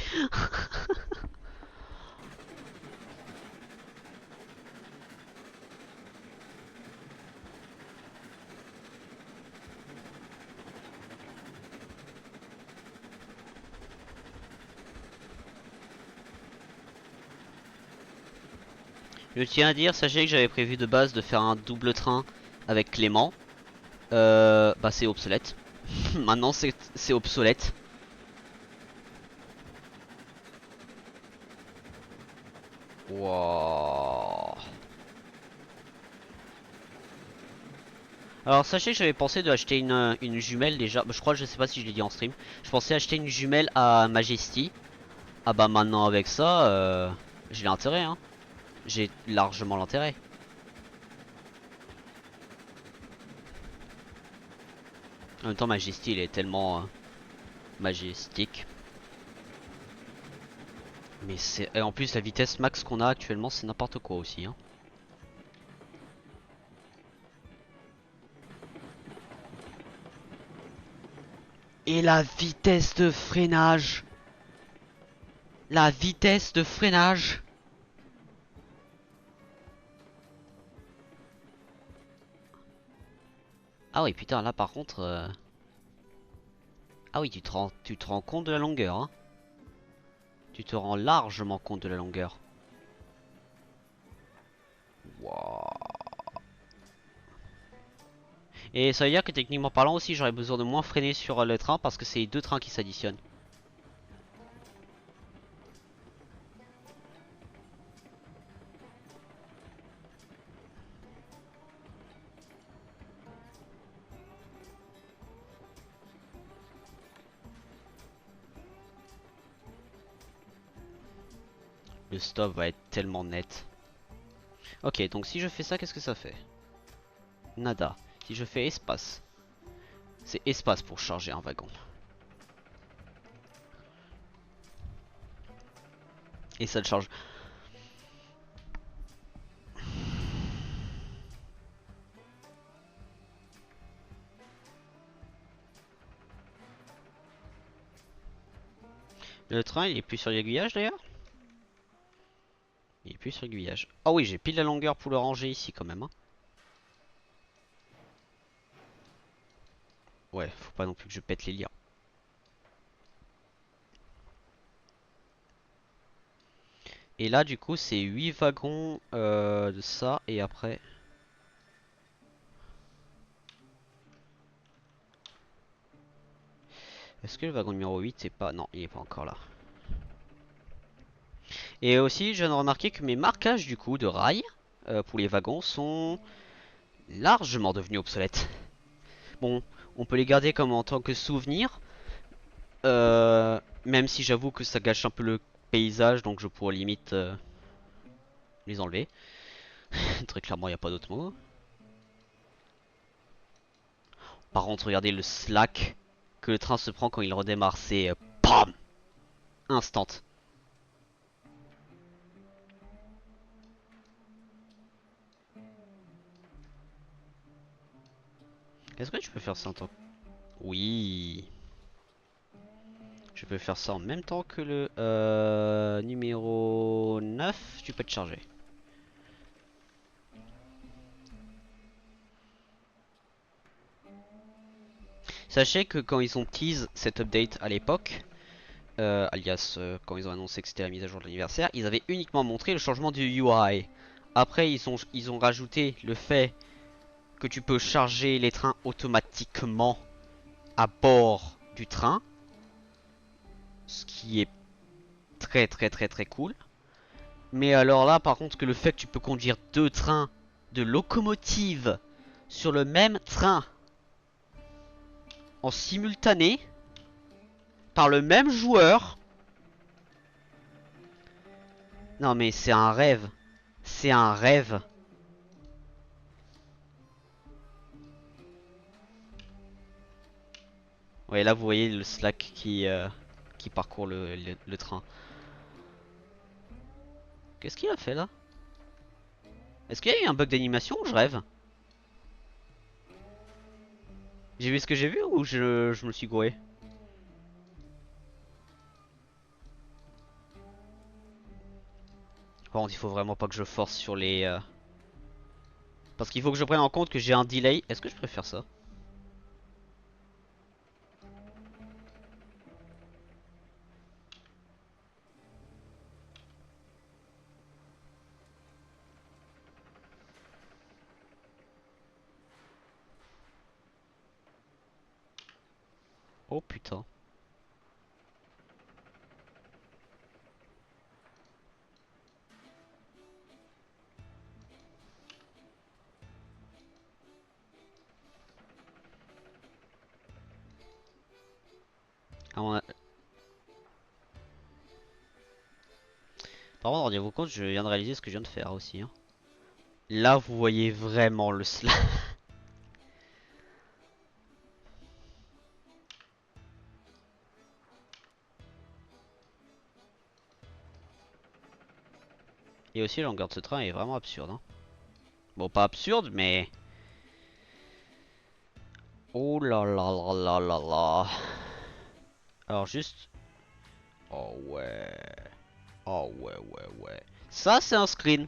Je tiens à dire, sachez que j'avais prévu de base de faire un double train avec Clément. Bah c'est obsolète. Maintenant c'est obsolète. Wow. Alors sachez que j'avais pensé de acheter une jumelle déjà. Bah, je crois, je sais pas si je l'ai dit en stream. Je pensais acheter une jumelle à Majesty. Ah bah maintenant avec ça, j'ai l'intérêt hein. J'ai largement l'intérêt. En même temps Majesty il est tellement majestique. Mais c'est... Et en plus la vitesse max qu'on a actuellement c'est n'importe quoi aussi hein. Et la vitesse de freinage. La vitesse de freinage. Ah oui putain là par contre ah oui tu te rends compte de la longueur hein. Tu te rends largement compte de la longueur. Wow. Et ça veut dire que techniquement parlant aussi j'aurais besoin de moins freiner sur le train parce que c'est deux trains qui s'additionnent. Le stop va être tellement net. Ok donc si je fais ça qu'est-ce que ça fait? Nada. Si je fais espace. C'est espace pour charger un wagon. Et ça le charge. Le train il est plus sur l'aiguillage d'ailleurs? Il est plus sur l'aiguillage. Ah oui j'ai pile la longueur pour le ranger ici quand même hein. Ouais faut pas non plus que je pète les liens. Et là du coup c'est 8 wagons de ça et après... Est-ce que le wagon numéro 8 est pas... Non il est pas encore là. Et aussi je viens de remarquer que mes marquages du coup de rails pour les wagons sont largement devenus obsolètes. Bon on peut les garder comme en tant que souvenir. Même si j'avoue que ça gâche un peu le paysage donc je pourrais limite les enlever. Très clairement il n'y a pas d'autre mot. Par contre, regardez le slack que le train se prend quand il redémarre. C'est PAM! Instant. Est-ce que tu peux faire ça en temps? Oui. Je peux faire ça en même temps que le numéro 9. Tu peux te charger. Sachez que quand ils ont tease cette update à l'époque, alias quand ils ont annoncé que c'était la mise à jour de l'anniversaire, ils avaient uniquement montré le changement du UI. Après ils ont rajouté le fait que tu peux charger les trains automatiquement à bord du train, ce qui est très cool. Mais alors là par contre que le fait que tu peux conduire deux trains de locomotive sur le même train en simultané par le même joueur. Non mais c'est un rêve. C'est un rêve. Ouais, là vous voyez le slack qui parcourt le train. Qu'est-ce qu'il a fait là? Est-ce qu'il y a eu un bug d'animation ou je rêve? J'ai vu ce que j'ai vu ou je me suis gouré? Par contre, il faut vraiment pas que je force sur les... Parce qu'il faut que je prenne en compte que j'ai un delay. Est-ce que je préfère ça? Oh putain. Ah, par contre, rendez-vous compte, je viens de réaliser ce que je viens de faire aussi, hein. Là, vous voyez vraiment le slack. Et aussi, la longueur de ce train est vraiment absurde, hein. Bon, pas absurde, mais... Oh là là là là là là. Alors juste... Oh ouais. Oh ouais. Ça, c'est un screen.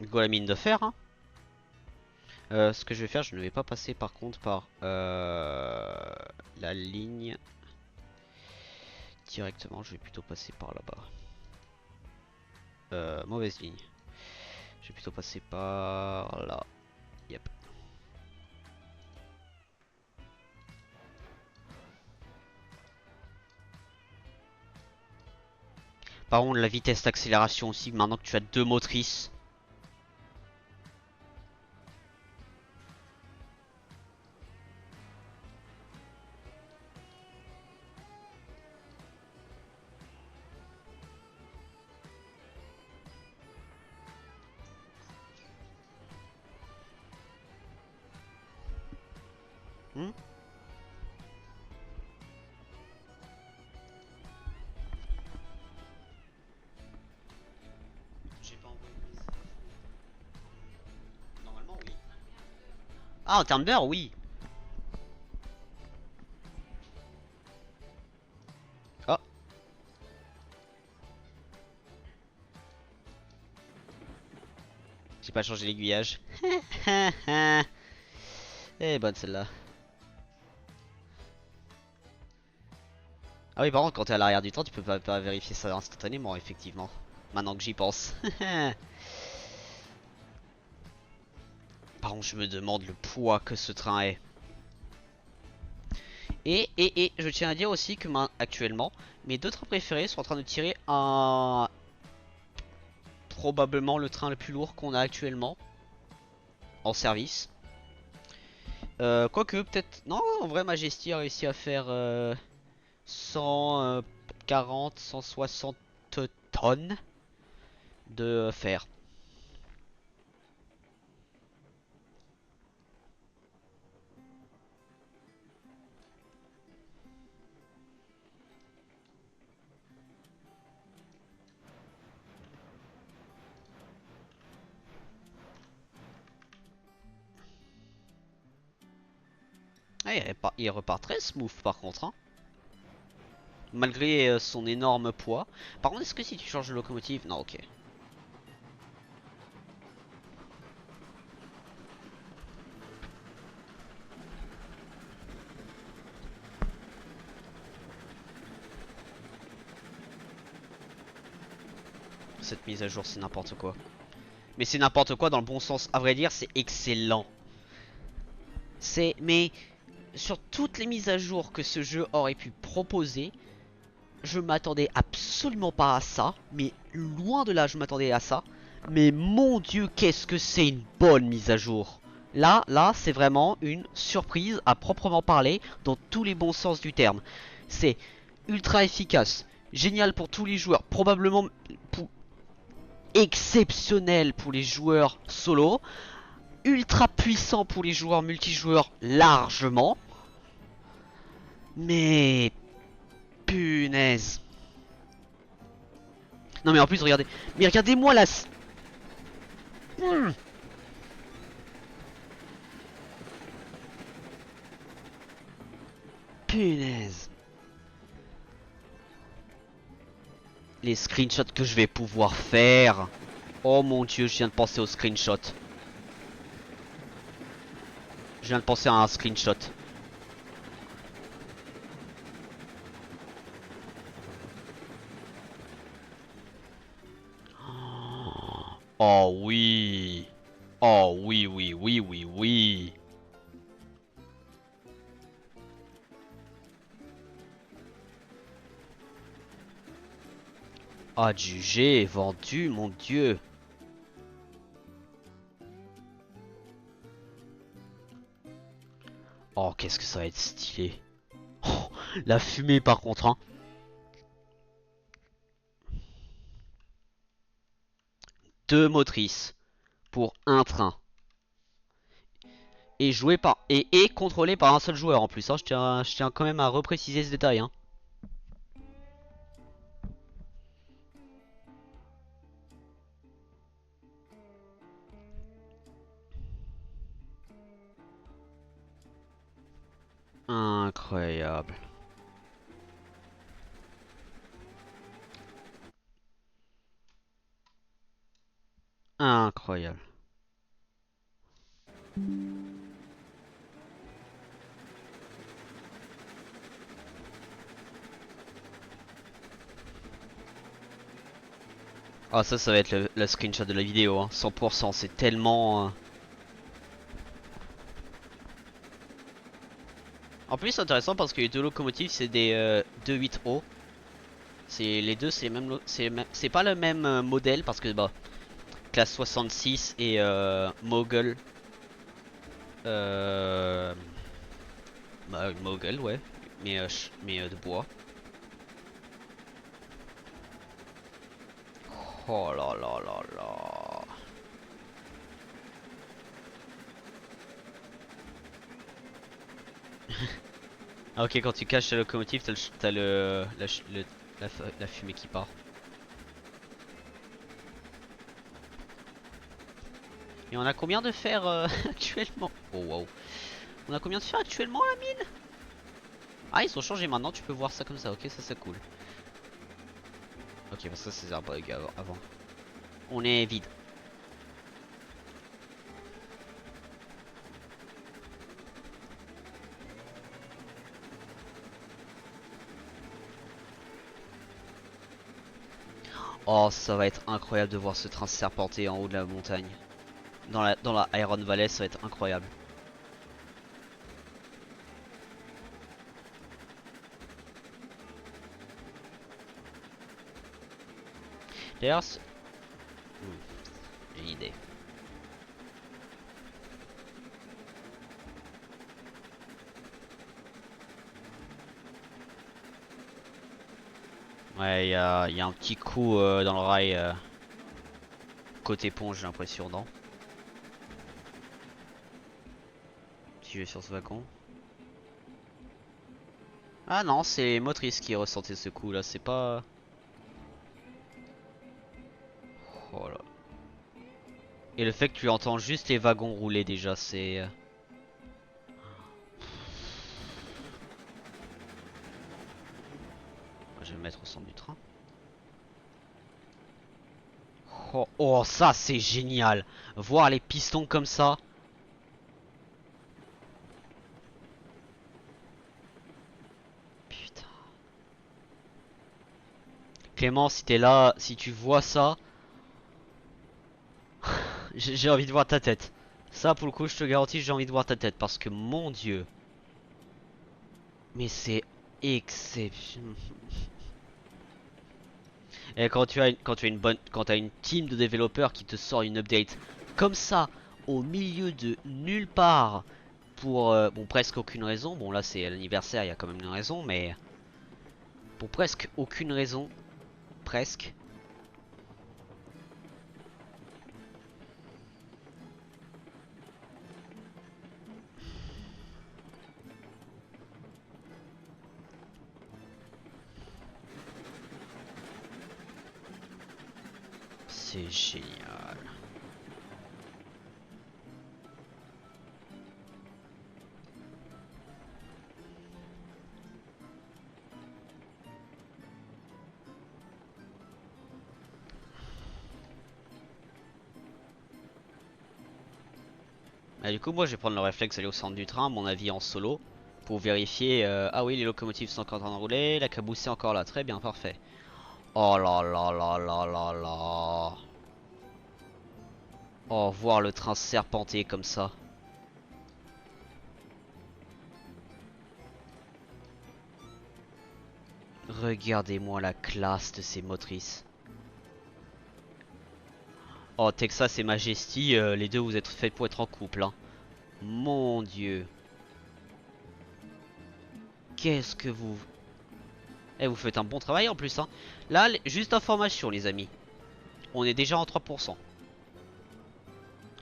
Go la mine de fer, hein. Ce que je vais faire, je ne vais pas passer par contre par la ligne directement. Je vais plutôt passer par là-bas. Mauvaise ligne. Je vais plutôt passer par là. Yep. Par contre, la vitesse d'accélération aussi, maintenant que tu as deux motrices. Hmm. J'ai pas envoyé de message. Normalement, oui. Ah, en termes d'heure, oui. Oh, j'ai pas changé l'aiguillage. Eh, bonne celle-là. Ah oui, par contre, quand t'es à l'arrière du train, tu peux pas vérifier ça instantanément, effectivement. Maintenant que j'y pense. Par contre, je me demande le poids que ce train est. Et je tiens à dire aussi que actuellement, mes deux trains préférés sont en train de tirer un... Probablement le train le plus lourd qu'on a actuellement en service. Quoique, peut-être... Non, en vrai, Majesty a réussi à faire 100... 140, 160 tonnes de fer. Ah, il repart très smooth par contre, hein. Malgré son énorme poids. Par contre, est-ce que si tu changes de locomotive... Non, ok. Cette mise à jour, c'est n'importe quoi. Mais c'est n'importe quoi dans le bon sens. À vrai dire, c'est excellent. Mais sur toutes les mises à jour que ce jeu aurait pu proposer, je m'attendais absolument pas à ça. Mais loin de là, je m'attendais à ça. Mais mon dieu, qu'est-ce que c'est une bonne mise à jour. Là, c'est vraiment une surprise à proprement parler dans tous les bons sens du terme. C'est ultra efficace, génial pour tous les joueurs, probablement exceptionnel pour les joueurs solo, ultra puissant pour les joueurs multijoueurs largement. Mais punaise. Non mais en plus regardez, mais regardez-moi là. Punaise. Les screenshots que je vais pouvoir faire. Oh mon dieu, je viens de penser au screenshot. Je viens de penser à un screenshot. Oh oui. Oh oui, oui, oui, oui, oui. Adjugé, vendu, mon dieu. Oh, qu'est-ce que ça va être stylé. Oh, la fumée par contre, hein. Deux motrices pour un train. Et joué par et contrôlé par un seul joueur en plus, hein. Je tiens quand même à repréciser ce détail, hein. Incroyable. Incroyable. Ah ça va être le screenshot de la vidéo, hein. 100%, c'est tellement... En plus c'est intéressant parce que les deux locomotives c'est des 2.8O. Les deux c'est les mêmes... C'est pas le même modèle parce que bah... Classe 66 et Mogul. Bah Mogul ouais. Mais de bois. Oh là là là là. Ah ok, quand tu caches la locomotive, t'as la fumée qui part. Et on a combien de fer actuellement? Oh wow. On a combien de fer actuellement à la mine? Ah ils ont changé maintenant, tu peux voir ça comme ça, ok ça c'est cool. Ok parce que ça c'est un bug avant. On est vide. Oh ça va être incroyable de voir ce train serpenter en haut de la montagne. Dans la Iron Valley ça va être incroyable. D'ailleurs j'ai une idée. Ouais, y a un petit coup dans le rail côté pont, j'ai l'impression, non? Si je vais sur ce wagon. Ah non, c'est Motrice qui ressentait ce coup là, c'est pas... Oh là. Et le fait que tu entends juste les wagons rouler déjà, c'est... Je vais me mettre au centre du train. Oh, oh, ça c'est génial. Voir les pistons comme ça. Putain. Clément, si t'es là, si tu vois ça, j'ai envie de voir ta tête. Ça, pour le coup, je te garantis, j'ai envie de voir ta tête. Parce que, mon Dieu. Mais c'est exceptionnel. Et quand tu as une bonne, quand t'as une team de développeurs qui te sort une update comme ça, au milieu de nulle part, pour, bon, presque aucune raison. Bon, là, c'est l'anniversaire, il y a quand même une raison, mais pour presque aucune raison, presque. C'est génial. Ah, du coup, moi, je vais prendre le réflexe d'aller au centre du train, à mon avis en solo, pour vérifier. Ah oui, les locomotives sont encore en train de rouler, la caboose est encore là, très bien, parfait. Oh là là là là là là. Oh, voir le train serpenter comme ça. Regardez-moi la classe de ces motrices. Oh, Texas et Majesty, les deux vous êtes faits pour être en couple, hein. Mon Dieu. Qu'est-ce que vous... Eh, vous faites un bon travail en plus, hein. Là, juste information, les amis. On est déjà en 3%.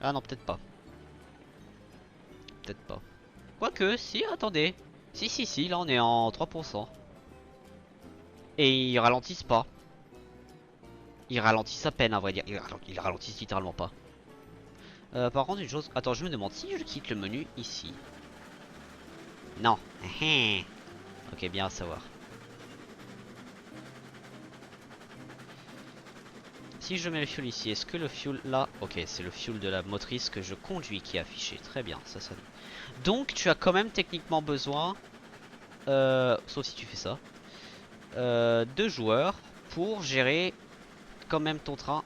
Ah non, peut-être pas. Peut-être pas. Quoique, si, attendez. Si, si, si, là on est en 3%. Et ils ralentissent pas. Ils ralentissent à peine, à vrai dire. Ils ralentissent littéralement pas. Par contre, une chose... Attends, je me demande si je quitte le menu ici. Non. Ok, bien à savoir. Si je mets le fuel ici, est-ce que le fuel là... Ok, c'est le fuel de la motrice que je conduis qui est affiché. Très bien, ça. Donc, tu as quand même techniquement besoin... sauf si tu fais ça. Deux joueurs pour gérer quand même ton train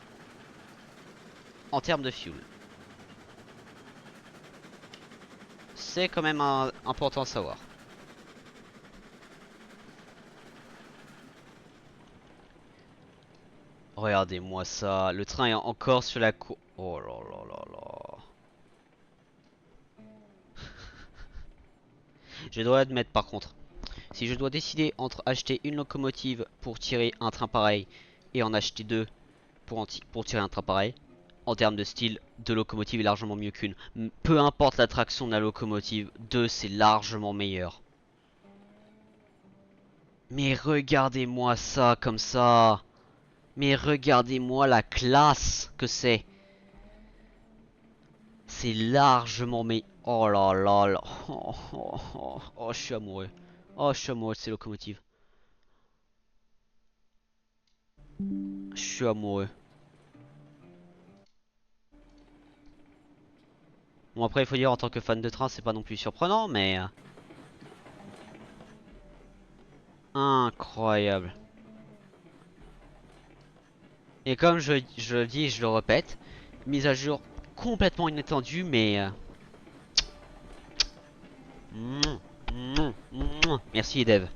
en termes de fuel. C'est quand même important à savoir. Regardez-moi ça. Le train est encore sur la cour. Oh là là là là. Je dois admettre par contre, si je dois décider entre acheter une locomotive pour tirer un train pareil et en acheter deux pour tirer un train pareil, en termes de style, deux locomotives est largement mieux qu'une. Peu importe la traction de la locomotive, deux c'est largement meilleur. Mais regardez-moi ça comme ça. Mais regardez-moi la classe que c'est. C'est largement mais... Oh là là là. Oh, je suis amoureux. Oh, je suis amoureux de ces locomotives. Je suis amoureux. Bon, après, il faut dire, en tant que fan de train, c'est pas non plus surprenant, mais... incroyable. Et comme je le dis et je le répète, mise à jour complètement inattendue, mais... Merci, Dev.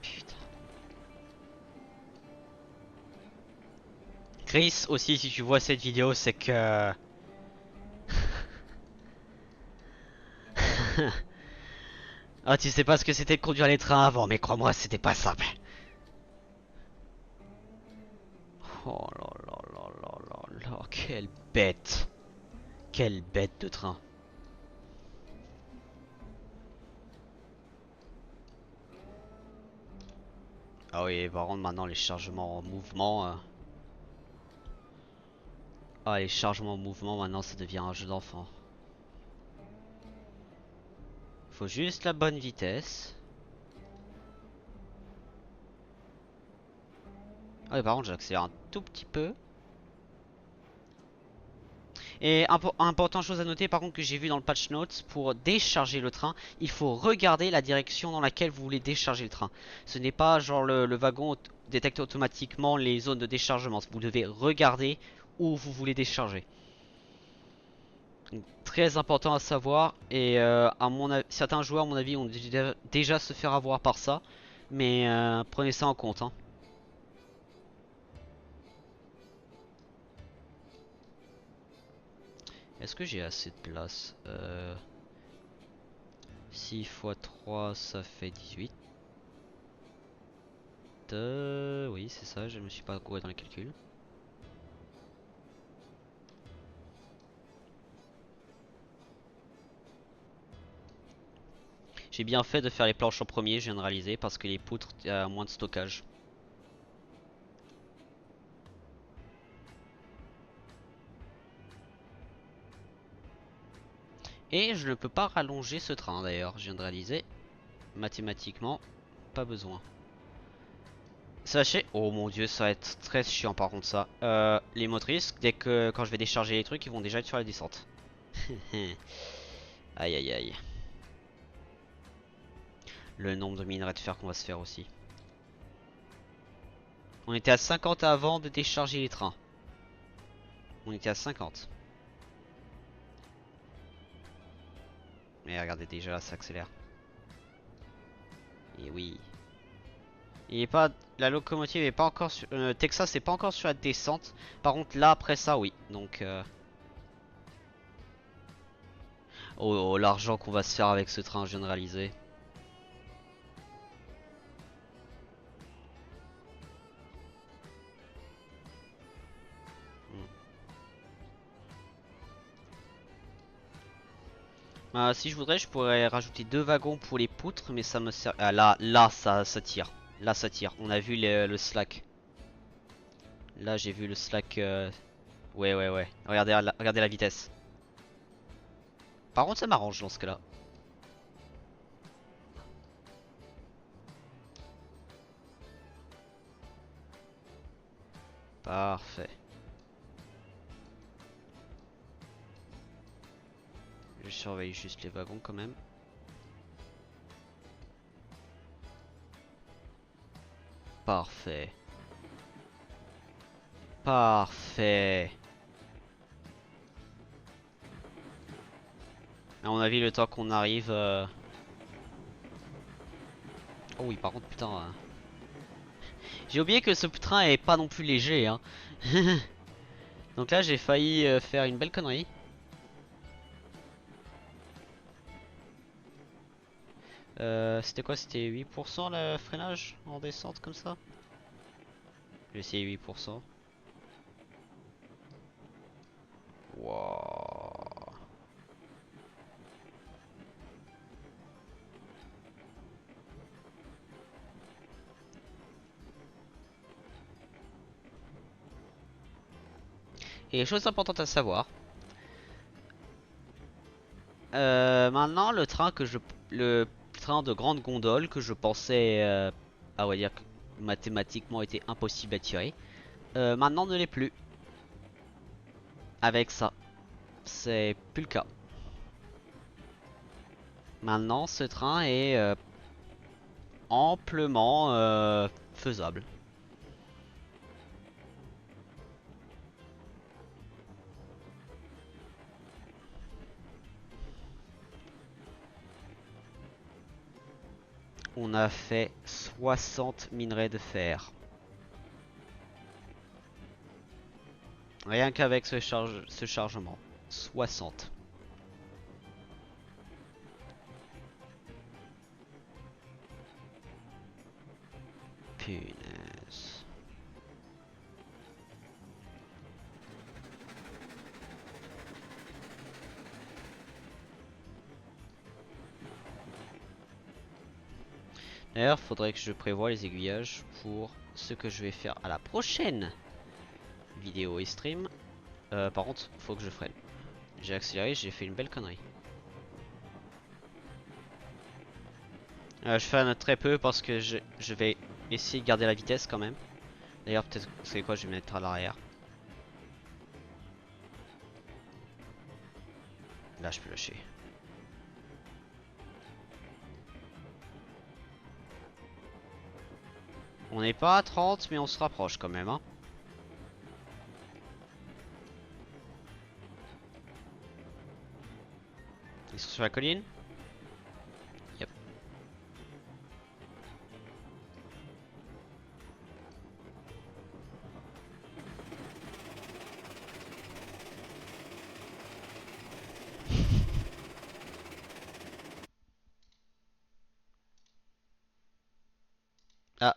Putain. Chris, aussi, si tu vois cette vidéo, c'est que... Ah, tu sais pas ce que c'était de conduire les trains avant, mais crois-moi, c'était pas simple. Oh là là là là là là, quelle bête. Quelle bête de train. Ah oui, par contre, maintenant, les chargements en mouvement... Ah, les chargements en mouvement, maintenant, ça devient un jeu d'enfant. Faut juste la bonne vitesse. Ah oui, par contre, j'accélère un tout petit peu. Et important chose à noter par contre que j'ai vu dans le patch notes, pour décharger le train, il faut regarder la direction dans laquelle vous voulez décharger le train. Ce n'est pas genre le wagon détecte automatiquement les zones de déchargement. Vous devez regarder où vous voulez décharger. Donc, très important à savoir et certains joueurs à mon avis ont déjà se faire avoir par ça. Mais prenez ça en compte, hein. Est-ce que j'ai assez de place 6 x 3 ça fait 18. Oui, c'est ça, je me suis pas gouré dans les calculs. J'ai bien fait de faire les planches en premier, je viens de réaliser, parce que les poutres, il y a moins de stockage. Et je ne peux pas rallonger ce train d'ailleurs, je viens de réaliser. Mathématiquement, pas besoin. Sachez, oh mon dieu, ça va être très chiant par contre ça. Les motrices, quand je vais décharger les trucs, ils vont déjà être sur la descente. Aïe aïe aïe. Le nombre de minerais de fer qu'on va se faire aussi. On était à 50 avant de décharger les trains. On était à 50. Mais regardez déjà là, ça accélère. Et oui. Il est pas, la locomotive est pas encore sur, Texas c'est pas encore sur la descente. Par contre là après ça oui. Donc oh, oh, l'argent qu'on va se faire avec ce train, je viens de réaliser. Hmm. Si je voudrais, je pourrais rajouter 2 wagons pour les poutres, mais ça me sert. Ah, là ça tire. Là ça tire. On a vu le slack. Là j'ai vu le slack. Ouais ouais ouais. Regardez la vitesse. Par contre ça m'arrange dans ce cas-là. Parfait. Je surveille juste les wagons quand même. Parfait. Parfait. À mon avis, le temps qu'on arrive. Oh oui, par contre, putain. J'ai oublié que ce train est pas non plus léger, hein. Donc là, j'ai failli faire une belle connerie. C'était quoi? C'était 8% le freinage en descente comme ça? J'ai essayé 8%. Wow. Et chose importante à savoir. Maintenant, le train de grande gondole que je pensais, on va dire que mathématiquement était impossible à tirer, maintenant ne l'est plus. Avec ça, c'est plus le cas. Maintenant, ce train est amplement faisable. On a fait 60 minerais de fer. Rien qu'avec ce chargement. 60. Punaise. D'ailleurs, faudrait que je prévoie les aiguillages pour ce que je vais faire à la prochaine vidéo et stream. Par contre, faut que je freine. J'ai accéléré, j'ai fait une belle connerie. Je freine très peu parce que je vais essayer de garder la vitesse quand même. D'ailleurs, peut-être, vous savez quoi, je vais mettre à l'arrière. Là, je peux lâcher. On n'est pas à 30, mais on se rapproche quand même, hein. Ils sont sur la colline? Yep. Ah.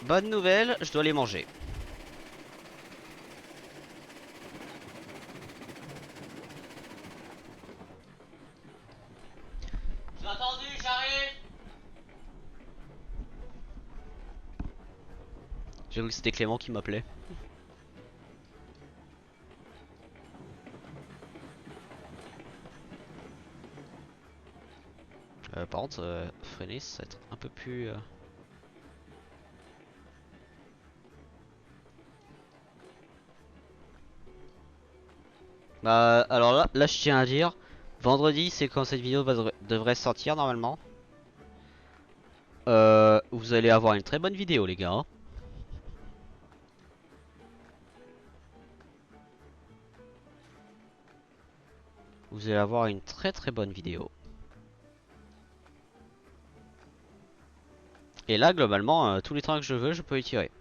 Bonne nouvelle, je dois les manger. J'ai entendu, j'arrive. J'ai cru que c'était Clément qui m'appelait. Par contre, freiner, ça va être un peu plus... Bah, alors là, je tiens à dire, vendredi, c'est quand cette vidéo devrait sortir normalement. Vous allez avoir une très bonne vidéo, les gars. Vous allez avoir une très bonne vidéo. Et là, globalement, tous les trains que je veux, je peux y tirer.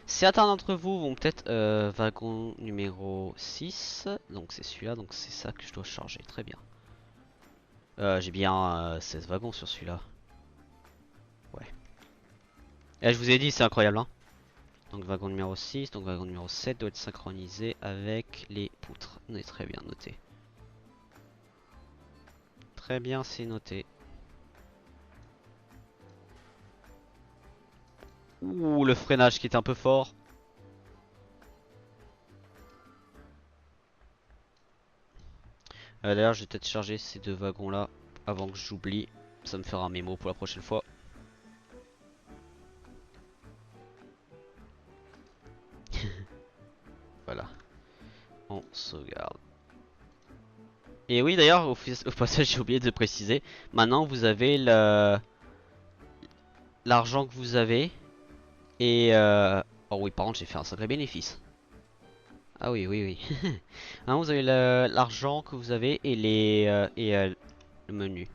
Certains d'entre vous vont peut-être wagon numéro 6. Donc c'est celui-là, donc c'est ça que je dois charger. Très bien. J'ai bien 16 wagons sur celui-là. Ouais. Et je vous ai dit, c'est incroyable, hein. Donc wagon numéro 6, donc wagon numéro 7 doit être synchronisé avec les poutres. On est très bien noté. Très bien, c'est noté. Ouh, le freinage qui est un peu fort. D'ailleurs, je vais peut-être charger ces deux wagons là avant que j'oublie. Ça me fera un mémo pour la prochaine fois. Voilà. On sauvegarde. Et oui, d'ailleurs, au passage, j'ai oublié de préciser. Maintenant, vous avez l'argent que vous avez. Et oh oui, par contre, j'ai fait un sacré bénéfice. Ah oui, oui, oui. Hein, vous avez l'argent que vous avez et le menu.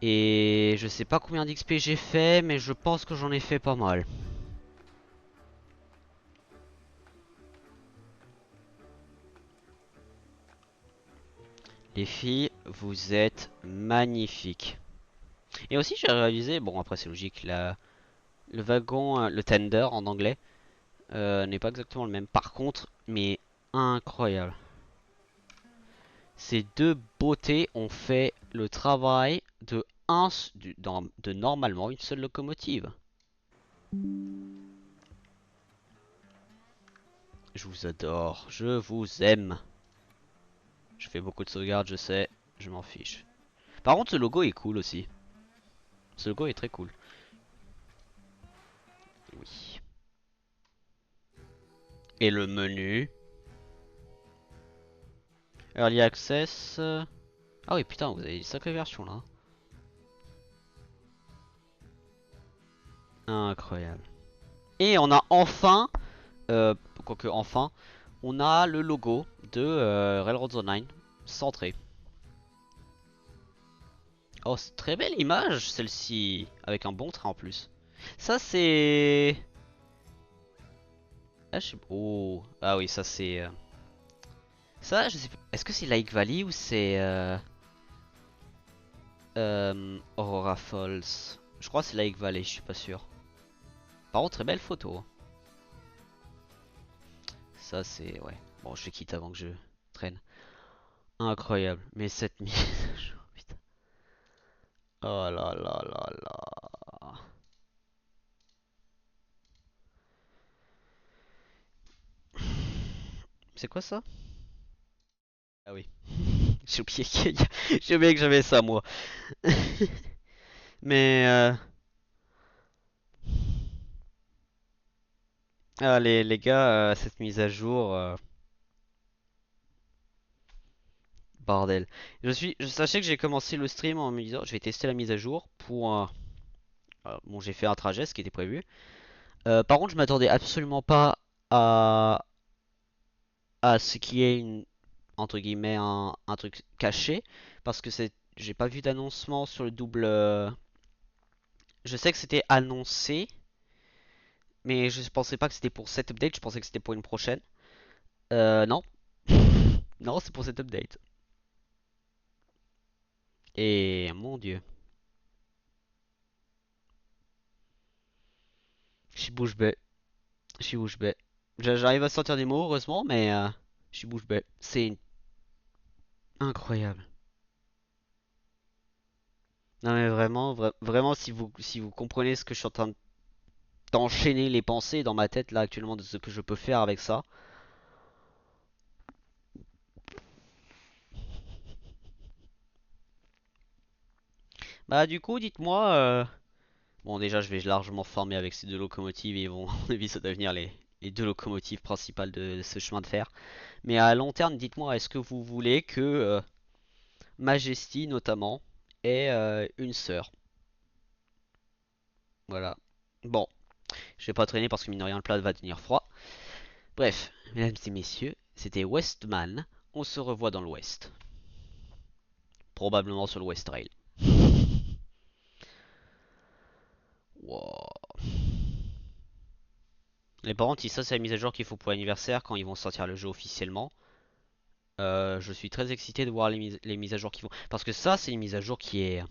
Et je sais pas combien d'XP j'ai fait, mais je pense que j'en ai fait pas mal. Les filles, vous êtes magnifiques. Et aussi, j'ai réalisé, bon après c'est logique, le wagon, le tender en anglais, n'est pas exactement le même. Par contre, mais incroyable. Ces deux beautés ont fait le travail de normalement une seule locomotive. Je vous adore, je vous aime. Je fais beaucoup de sauvegardes, je sais, je m'en fiche. Par contre, ce logo est cool aussi. Ce logo est très cool. Oui. Et le menu. Early Access. Ah oui, putain, vous avez une sacrée version là. Incroyable. Et on a enfin, quoique enfin, on a le logo de Railroad Zone 9 centré. Oh, c'est très belle image celle-ci, avec un bon train en plus. Ça c'est... Ah, je sais... Oh. Ah oui, ça c'est... Ça, je sais pas. Est-ce que c'est Lake Valley ou c'est... Aurora Falls? Je crois que c'est Lake Valley, je suis pas sûr. Par contre, très belle photo, hein. Ça c'est... Ouais. Bon, je quitte avant que je traîne. Incroyable. Mais cette mise à jour, putain. Oh là là là là. C'est quoi ça? Ah oui. J'ai oublié j'ai oublié que j'avais ça moi. Mais ah, les gars, cette mise à jour, bordel. Sachez que j'ai commencé le stream en me disant, je vais tester la mise à jour pour. Bon, j'ai fait un trajet, ce qui était prévu. Par contre, je m'attendais absolument pas à ce qui est une entre guillemets un truc caché, parce que j'ai pas vu d'annoncement sur le double. Je sais que c'était annoncé, mais je pensais pas que c'était pour cette update. Je pensais que c'était pour une prochaine. Non. Non, c'est pour cette update. Et mon dieu, je suis bouche bée. Je suis bouche bée. J'arrive à sortir des mots, heureusement, mais je suis bouche bée. C'est incroyable. Non mais vraiment, vraiment, si vous comprenez ce que je suis en train d'enchaîner les pensées dans ma tête là actuellement de ce que je peux faire avec ça. Bah du coup, dites-moi. Bon déjà, je vais largement former avec ces deux locomotives et ils vont, à mon avis, ça va devenir les deux locomotives principales de ce chemin de fer. Mais à long terme, dites-moi, est-ce que vous voulez que Majesty notamment ait une sœur? Voilà. Bon, je vais pas traîner parce que mine de rien, le plat va devenir froid. Bref, mesdames et messieurs, c'était Westman. On se revoit dans l'Ouest. Probablement sur le West Rail. Wow. Les parents, si ça c'est la mise à jour qu'il faut pour l'anniversaire quand ils vont sortir le jeu officiellement. Je suis très excité de voir les mises à jour qu'ils font. Parce que ça, c'est une mise à jour qui est...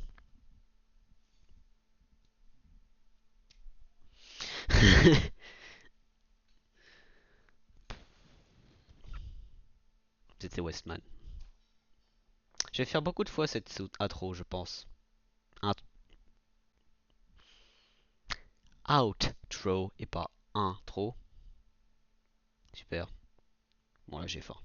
C'était Westman. Je vais faire beaucoup de fois cette intro, je pense. Un outro et pas intro. Super. Bon là j'ai faim.